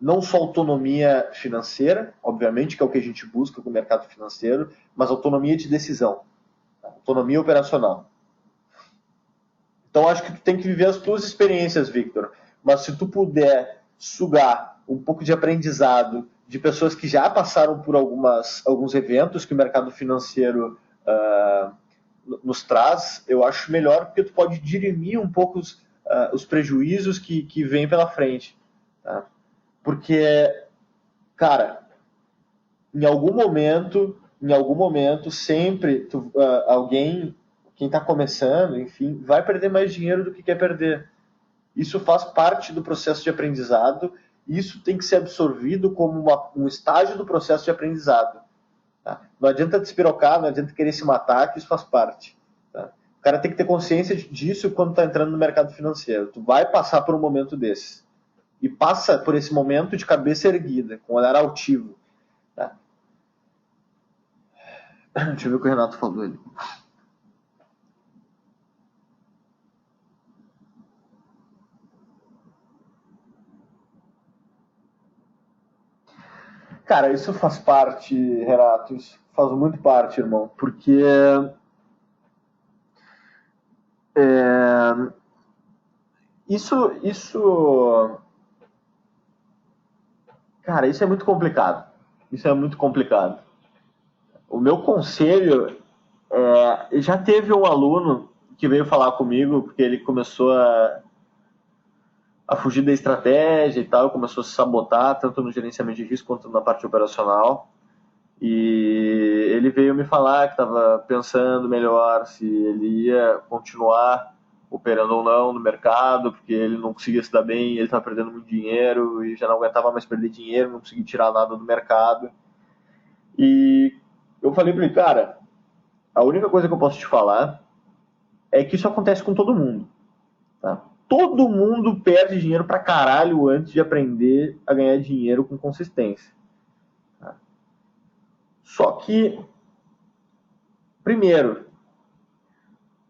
Não só autonomia financeira, obviamente, que é o que a gente busca com o mercado financeiro, mas autonomia de decisão. Tá? Autonomia operacional. Então, acho que tu tem que viver as tuas experiências, Victor. Mas se tu puder sugar um pouco de aprendizado de pessoas que já passaram por alguns eventos que o mercado financeiro nos traz, eu acho melhor, porque tu pode dirimir um pouco os prejuízos que vêm pela frente. Tá? Porque, cara, em algum momento, sempre alguém, quem está começando, enfim, vai perder mais dinheiro do que quer perder. Isso faz parte do processo de aprendizado, e isso tem que ser absorvido como um estágio do processo de aprendizado. Tá? Não adianta despirocar, não adianta querer se matar, que isso faz parte. Tá? O cara tem que ter consciência disso quando está entrando no mercado financeiro. Tu vai passar por um momento desses. E passa por esse momento de cabeça erguida, com olhar altivo. Tá? Deixa eu ver o que o Renato falou ali. Cara, isso faz parte, Renato, isso faz muito parte, irmão, porque cara, isso é muito complicado. Isso é muito complicado. O meu conselho já teve um aluno que veio falar comigo, porque ele começou a fugir da estratégia e tal, começou a se sabotar, tanto no gerenciamento de risco quanto na parte operacional. E ele veio me falar que estava pensando melhor se ele ia continuar operando ou não no mercado, porque ele não conseguia se dar bem, ele estava perdendo muito dinheiro e já não aguentava mais perder dinheiro, não conseguia tirar nada do mercado. E eu falei para ele, cara, a única coisa que eu posso te falar é que isso acontece com todo mundo. Tá? Todo mundo perde dinheiro pra caralho antes de aprender a ganhar dinheiro com consistência. Tá? Só que, primeiro,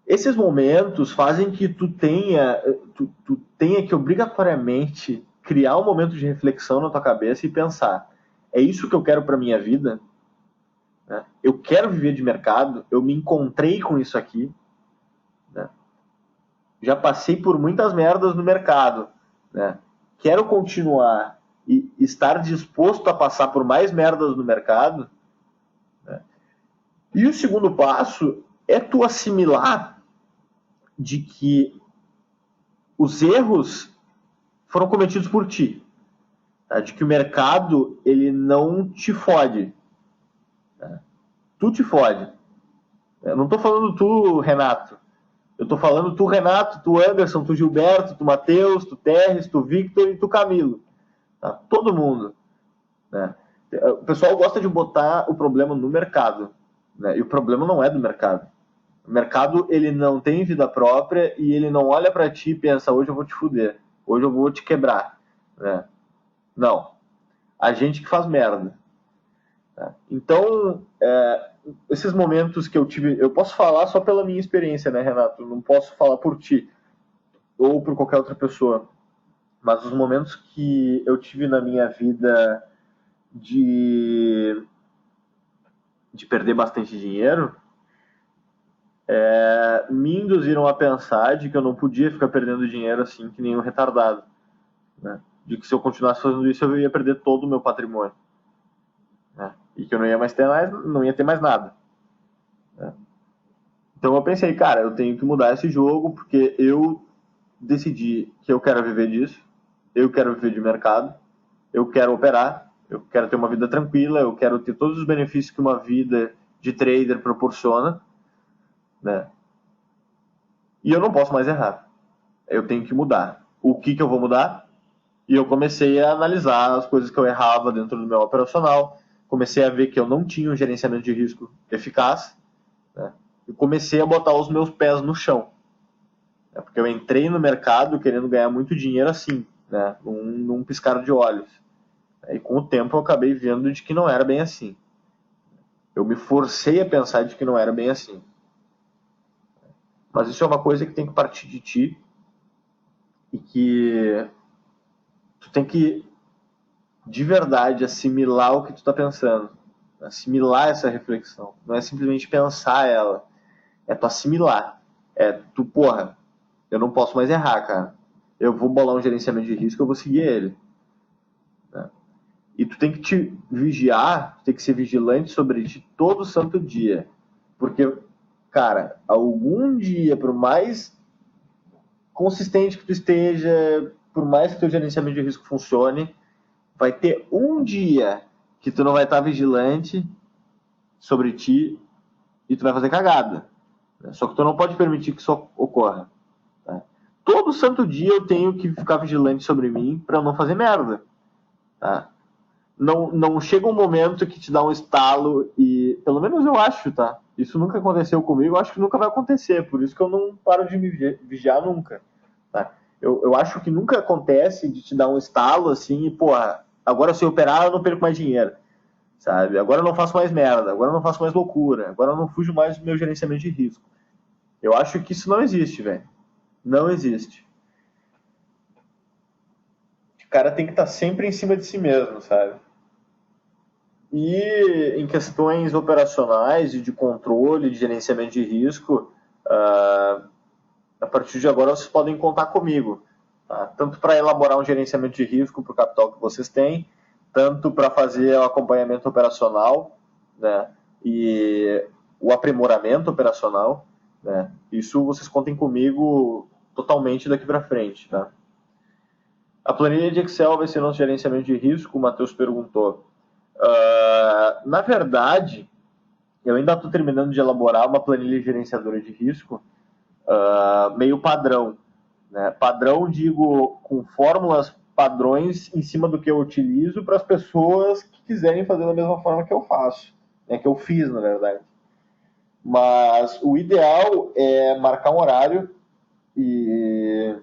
esses momentos fazem que tu tenha que obrigatoriamente criar um momento de reflexão na tua cabeça e pensar, é isso que eu quero para minha vida? Né? Eu quero viver de mercado, eu me encontrei com isso aqui, né? Já passei por muitas merdas no mercado, né? Quero continuar e estar disposto a passar por mais merdas no mercado, né? E o segundo passo é tu assimilar de que os erros foram cometidos por ti, tá? De que o mercado ele não te fode, tá? Tu te fode. Eu não estou falando tu, Renato. Eu tô falando tu, Renato, tu, Anderson, tu, Gilberto, tu, Matheus, tu, Terres, tu, Victor e tu, Camilo. Tá? Todo mundo. Né? O pessoal gosta de botar o problema no mercado. Né? E o problema não é do mercado. O mercado, ele não tem vida própria e ele não olha para ti e pensa, hoje eu vou te fuder, hoje eu vou te quebrar. Né? Não. A gente que faz merda. Tá? Então, esses momentos que eu tive, eu posso falar só pela minha experiência, né, Renato? Eu não posso falar por ti ou por qualquer outra pessoa. Mas os momentos que eu tive na minha vida de perder bastante dinheiro me induziram a pensar de que eu não podia ficar perdendo dinheiro assim que nem um retardado. Né? De que se eu continuasse fazendo isso eu ia perder todo o meu patrimônio. Né? E que eu não ia ter mais nada. Né? Então eu pensei, cara, eu tenho que mudar esse jogo porque eu decidi que eu quero viver disso, eu quero viver de mercado, eu quero operar, eu quero ter uma vida tranquila, eu quero ter todos os benefícios que uma vida de trader proporciona, né? E eu não posso mais errar. Eu tenho que mudar. O que eu vou mudar? E eu comecei a analisar as coisas que eu errava dentro do meu operacional, comecei a ver que eu não tinha um gerenciamento de risco eficaz, né? E comecei a botar os meus pés no chão. Porque eu entrei no mercado querendo ganhar muito dinheiro assim, né? Num piscar de olhos. E com o tempo eu acabei vendo de que não era bem assim. Eu me forcei a pensar de que não era bem assim. Mas isso é uma coisa que tem que partir de ti e que tu tem que, de verdade, assimilar o que tu tá pensando. Assimilar essa reflexão. Não é simplesmente pensar ela. É tu assimilar. É tu, porra, eu não posso mais errar, cara. Eu vou bolar um gerenciamento de risco, eu vou seguir ele. Né? E tu tem que te vigiar, tu tem que ser vigilante sobre ti todo santo dia. Porque, cara, algum dia, por mais consistente que tu esteja, por mais que teu gerenciamento de risco funcione, vai ter um dia que tu não vai estar vigilante sobre ti e tu vai fazer cagada. Só que tu não pode permitir que isso ocorra. Tá? Todo santo dia eu tenho que ficar vigilante sobre mim para eu não fazer merda. Tá? Não chega um momento que te dá um estalo e, pelo menos eu acho, tá? Isso nunca aconteceu comigo, eu acho que nunca vai acontecer, por isso que eu não paro de me vigiar nunca. Tá? Eu acho que nunca acontece de te dar um estalo assim e, porra, agora se eu operar eu não perco mais dinheiro, sabe? Agora eu não faço mais merda, agora eu não faço mais loucura, agora eu não fujo mais do meu gerenciamento de risco. Eu acho que isso não existe, velho. Não existe. O cara tem que estar sempre em cima de si mesmo, sabe? E em questões operacionais e de controle, de gerenciamento de risco, a partir de agora vocês podem contar comigo. Tá? Tanto para elaborar um gerenciamento de risco para o capital que vocês têm, tanto para fazer o acompanhamento operacional, né, e o aprimoramento operacional, né? Isso vocês contem comigo totalmente daqui para frente, tá? A planilha de Excel vai ser nosso gerenciamento de risco, o Matheus perguntou. Na verdade, eu ainda estou terminando de elaborar uma planilha gerenciadora de risco meio padrão. Né? Padrão, digo, com fórmulas padrões em cima do que eu utilizo para as pessoas que quiserem fazer da mesma forma que eu faço, né? Que eu fiz, na verdade. Mas o ideal é marcar um horário e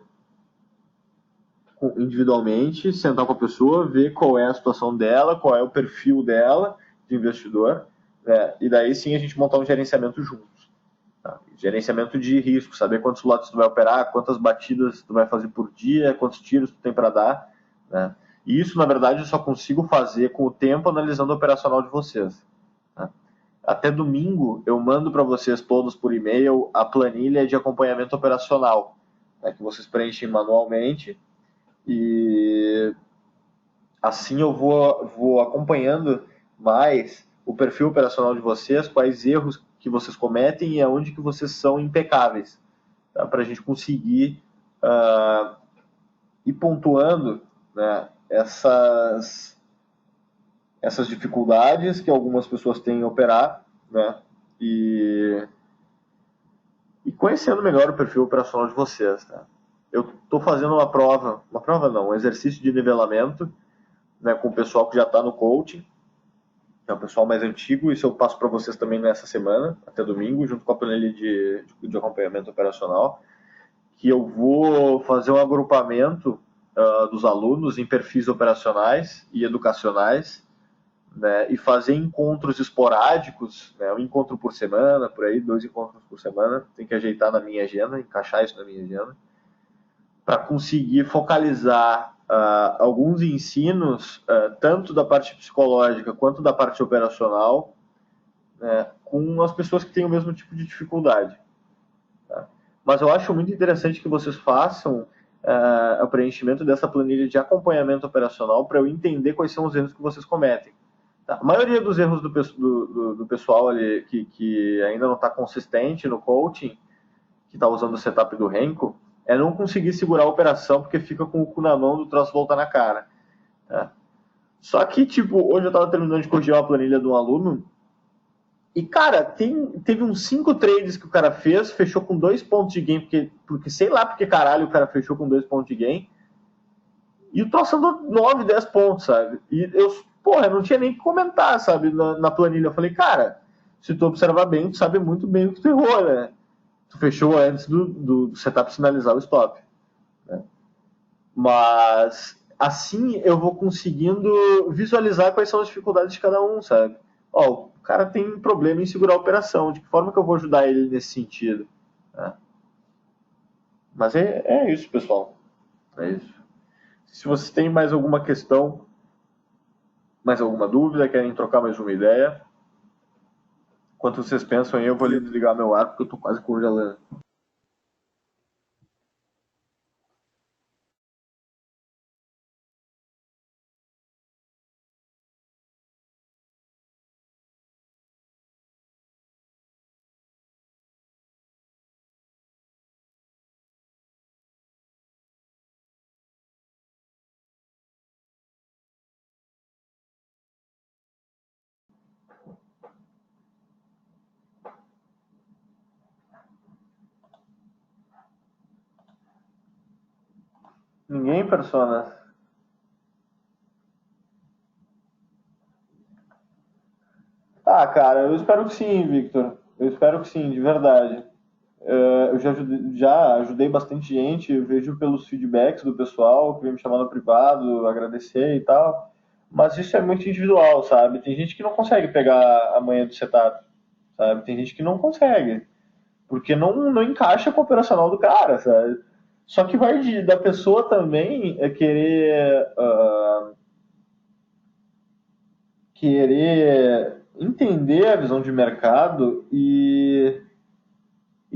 individualmente, sentar com a pessoa, ver qual é a situação dela, qual é o perfil dela de investidor, né? E daí sim a gente montar um gerenciamento juntos. Tá? Gerenciamento de risco, saber quantos lotes tu vai operar, quantas batidas tu vai fazer por dia, quantos tiros tu tem para dar, né? E isso, na verdade, eu só consigo fazer com o tempo analisando o operacional de vocês. Tá? Até domingo eu mando para vocês todos por e-mail a planilha de acompanhamento operacional, né, que vocês preenchem manualmente, e assim eu vou acompanhando mais o perfil operacional de vocês, quais erros que vocês cometem e aonde que vocês são impecáveis, tá? Para a gente conseguir ir pontuando, né, essas dificuldades que algumas pessoas têm em operar, né, e conhecendo melhor o perfil operacional de vocês. Tá? Eu estou fazendo uma prova não, um exercício de nivelamento, né, com o pessoal que já está no coaching, é o pessoal mais antigo. Isso eu passo para vocês também nessa semana, até domingo, junto com a planilha de acompanhamento operacional, que eu vou fazer um agrupamento dos alunos em perfis operacionais e educacionais, né, e fazer encontros esporádicos, né, um encontro por semana, por aí, 2 encontros por semana. Tem que ajeitar na minha agenda, encaixar isso na minha agenda, para conseguir focalizar alguns ensinos, tanto da parte psicológica quanto da parte operacional, né, com as pessoas que têm o mesmo tipo de dificuldade. Tá? Mas eu acho muito interessante que vocês façam o preenchimento dessa planilha de acompanhamento operacional para eu entender quais são os erros que vocês cometem. Tá? A maioria dos erros do pessoal ali que ainda não está consistente no coaching, que está usando o setup do Renko, é não conseguir segurar a operação porque fica com o cu na mão do troço voltar na cara. Tá? Só que, tipo, hoje eu estava terminando de corrigir uma planilha de um aluno e, cara, teve uns 5 trades que o cara fez, fechou com 2 pontos de gain, porque sei lá porque caralho o cara fechou com 2 pontos de gain, e o troço andou 9, 10 pontos, sabe? E eu não tinha nem que comentar, sabe, na planilha. Eu falei, cara, se tu observar bem, tu sabe muito bem o que tu errou, né? Tu fechou antes do setup sinalizar o stop. Né? Mas assim eu vou conseguindo visualizar quais são as dificuldades de cada um, sabe? Ó, o cara tem problema em segurar a operação, de que forma que eu vou ajudar ele nesse sentido? Né? Mas é isso, pessoal. É isso. Se vocês têm mais alguma questão, mais alguma dúvida, querem trocar mais uma ideia, enquanto vocês pensam aí, eu vou ali desligar meu ar, porque eu tô quase congelando. Ninguém, persona? Ah, cara, eu espero que sim, Victor. Eu espero que sim, de verdade. Eu já ajudei bastante gente, eu vejo pelos feedbacks do pessoal que vem me chamar no privado, agradecer e tal. Mas isso é muito individual, sabe? Tem gente que não consegue pegar a manha do setup, sabe? Tem gente que não consegue, porque não encaixa com o operacional do cara, sabe? Só que vai da pessoa também querer entender a visão de mercado e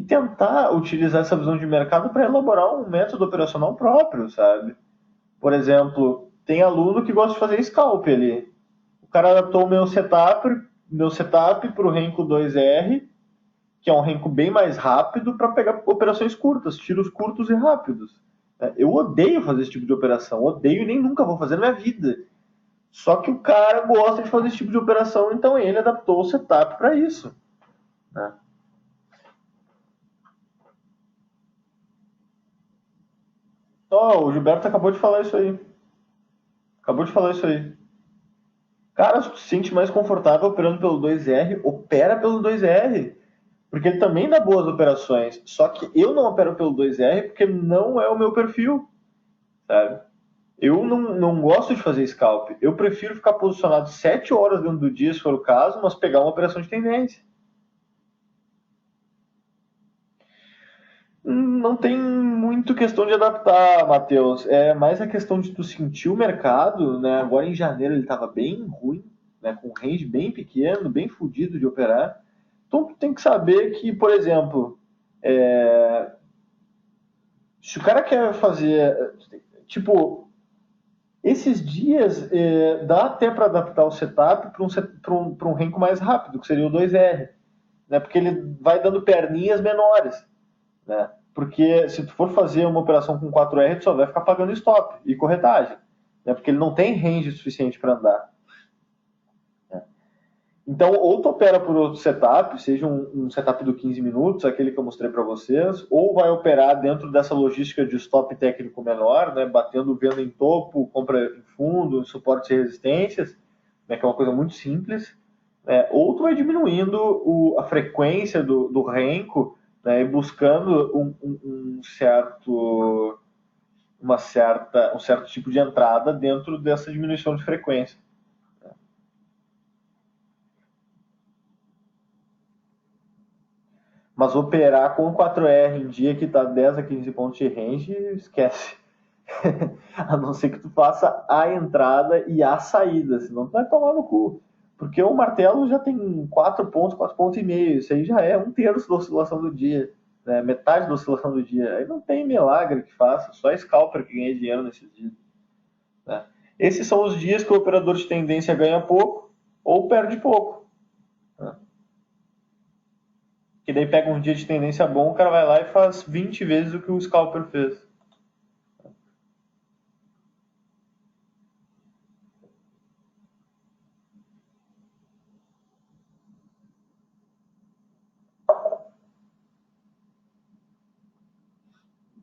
tentar utilizar essa visão de mercado para elaborar um método operacional próprio, sabe? Por exemplo, tem aluno que gosta de fazer scalp ali. O cara adaptou o meu setup para o Renko 2R que é um renko bem mais rápido para pegar operações curtas, tiros curtos e rápidos. Eu odeio fazer esse tipo de operação, odeio e nem nunca vou fazer na minha vida. Só que o cara gosta de fazer esse tipo de operação, então ele adaptou o setup para isso. Né? Oh, o Gilberto acabou de falar isso aí. Acabou de falar isso aí. Cara, se tu se sente mais confortável operando pelo 2R, opera pelo 2R. Porque ele também dá boas operações. Só que eu não opero pelo 2R porque não é o meu perfil. Sabe? Eu não gosto de fazer scalp. Eu prefiro ficar posicionado 7 horas dentro do dia, se for o caso, mas pegar uma operação de tendência. Não tem muito questão de adaptar, Matheus. É mais a questão de tu sentir o mercado, né? Agora em janeiro ele estava bem ruim, né? Com range bem pequeno, bem fodido de operar. Então tu tem que saber que, por exemplo, se o cara quer fazer, tipo, esses dias dá até para adaptar o setup para um renko mais rápido, que seria o 2R, né? Porque ele vai dando perninhas menores, né? Porque se tu for fazer uma operação com 4R, tu só vai ficar pagando stop e corretagem, né? Porque ele não tem range suficiente para andar. Né? Então, ou tu opera por outro setup, seja um setup do 15 minutos, aquele que eu mostrei para vocês, ou vai operar dentro dessa logística de stop técnico menor, né? Batendo venda em topo, compra em fundo, suporte e resistências, né? Que é uma coisa muito simples. Ou tu vai diminuindo a frequência do renko, né, e buscando um certo tipo de entrada dentro dessa diminuição de frequência. Mas operar com 4R em dia que está 10 a 15 pontos de range, esquece. A não ser que tu faça a entrada e a saída, senão tu vai tomar no cu. Porque o martelo já tem 4 pontos, 4 pontos e meio. Isso aí já é 1/3 da oscilação do dia. Né? Metade da oscilação do dia. Aí não tem milagre que faça, só scalper que ganha dinheiro nesses dias. Né? Esses são os dias que o operador de tendência ganha pouco ou perde pouco. Né? Que daí pega um dia de tendência bom, o cara vai lá e faz 20 vezes o que o scalper fez.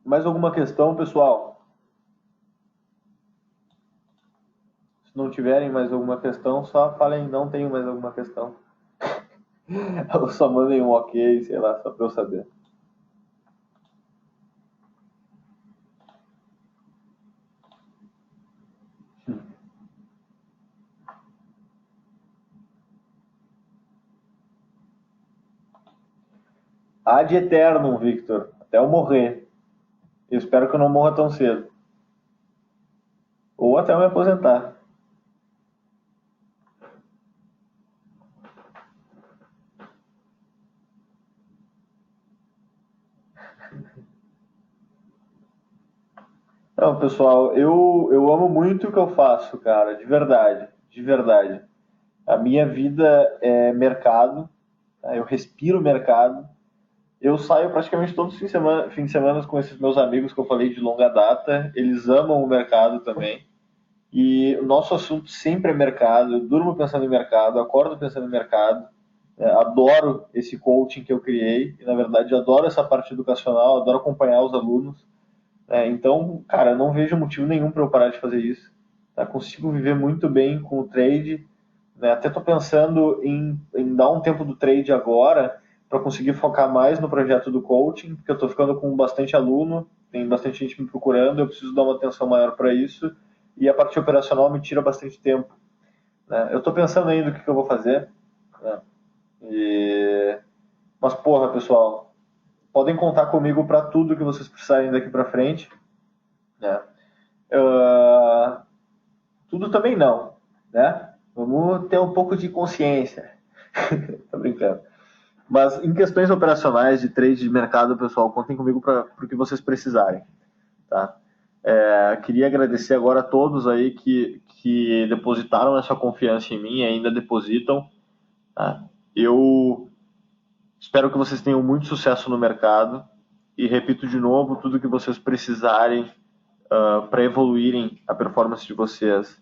Mais alguma questão, pessoal? Se não tiverem mais alguma questão, só falem não tenho mais alguma questão. Ou só mandem um ok, sei lá, só pra eu saber. Ad eternum, Victor. Até eu morrer. Eu espero que eu não morra tão cedo. Ou até eu me aposentar. Não, pessoal, eu amo muito o que eu faço, cara, de verdade, de verdade. A minha vida é mercado, tá? Eu respiro mercado. Eu saio praticamente todos os fins de semana com esses meus amigos que eu falei de longa data. Eles amam o mercado também. E o nosso assunto sempre é mercado. Eu durmo pensando em mercado, acordo pensando em mercado. Adoro esse coaching que eu criei. E, na verdade, adoro essa parte educacional, adoro acompanhar os alunos. Então, cara, não vejo motivo nenhum para eu parar de fazer isso. Tá? Consigo viver muito bem com o trade. Né? Até estou pensando em dar um tempo do trade agora para conseguir focar mais no projeto do coaching, porque eu estou ficando com bastante aluno, tem bastante gente me procurando, eu preciso dar uma atenção maior para isso, e a parte operacional me tira bastante tempo. Né? Eu estou pensando ainda o que eu vou fazer. Né? Mas, porra, pessoal, podem contar comigo para tudo que vocês precisarem daqui para frente. Né? Tudo também não, né? Vamos ter um pouco de consciência. Tô brincando. Mas em questões operacionais de trade de mercado, pessoal, contem comigo para o que vocês precisarem. Tá? Queria agradecer agora a todos aí que depositaram essa confiança em mim e ainda depositam. Tá? Eu Espero que vocês tenham muito sucesso no mercado e repito de novo, tudo que vocês precisarem para evoluírem a performance de vocês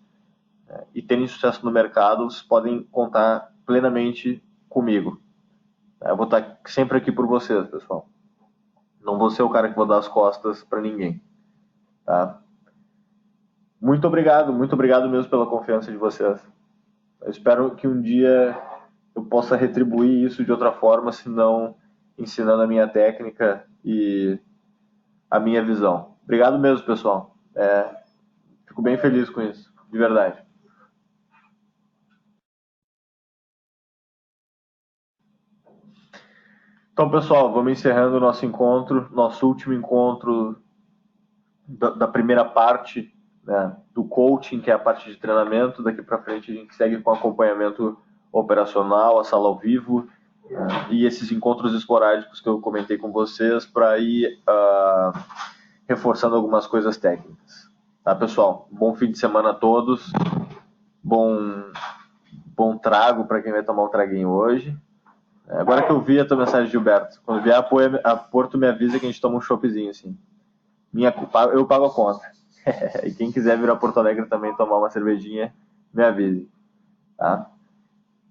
e terem sucesso no mercado, vocês podem contar plenamente comigo. Eu vou estar sempre aqui por vocês, pessoal. Não vou ser o cara que vou dar as costas para ninguém. Tá? Muito obrigado mesmo pela confiança de vocês. Eu espero que um dia eu possa retribuir isso de outra forma, se não ensinando a minha técnica e a minha visão. Obrigado mesmo, pessoal. Fico bem feliz com isso, de verdade. Então, pessoal, vamos encerrando o nosso encontro, nosso último encontro da primeira parte, né, do coaching, que é a parte de treinamento. Daqui para frente a gente segue com acompanhamento operacional, a sala ao vivo, e esses encontros esporádicos que eu comentei com vocês para ir reforçando algumas coisas técnicas. Tá, pessoal? Bom fim de semana a todos. Bom trago para quem vai tomar um traguinho hoje. Agora que eu vi a tua mensagem, Gilberto, quando vier a Porto, me avisa que a gente toma um choppzinho, assim. Eu pago a conta. E quem quiser vir a Porto Alegre também tomar uma cervejinha, me avise. Tá?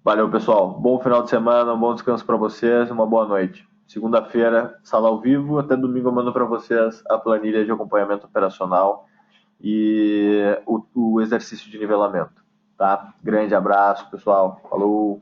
Valeu, pessoal. Bom final de semana, um bom descanso para vocês, uma boa noite. Segunda-feira, sala ao vivo. Até domingo eu mando para vocês a planilha de acompanhamento operacional e o exercício de nivelamento. Tá? Grande abraço, pessoal. Falou!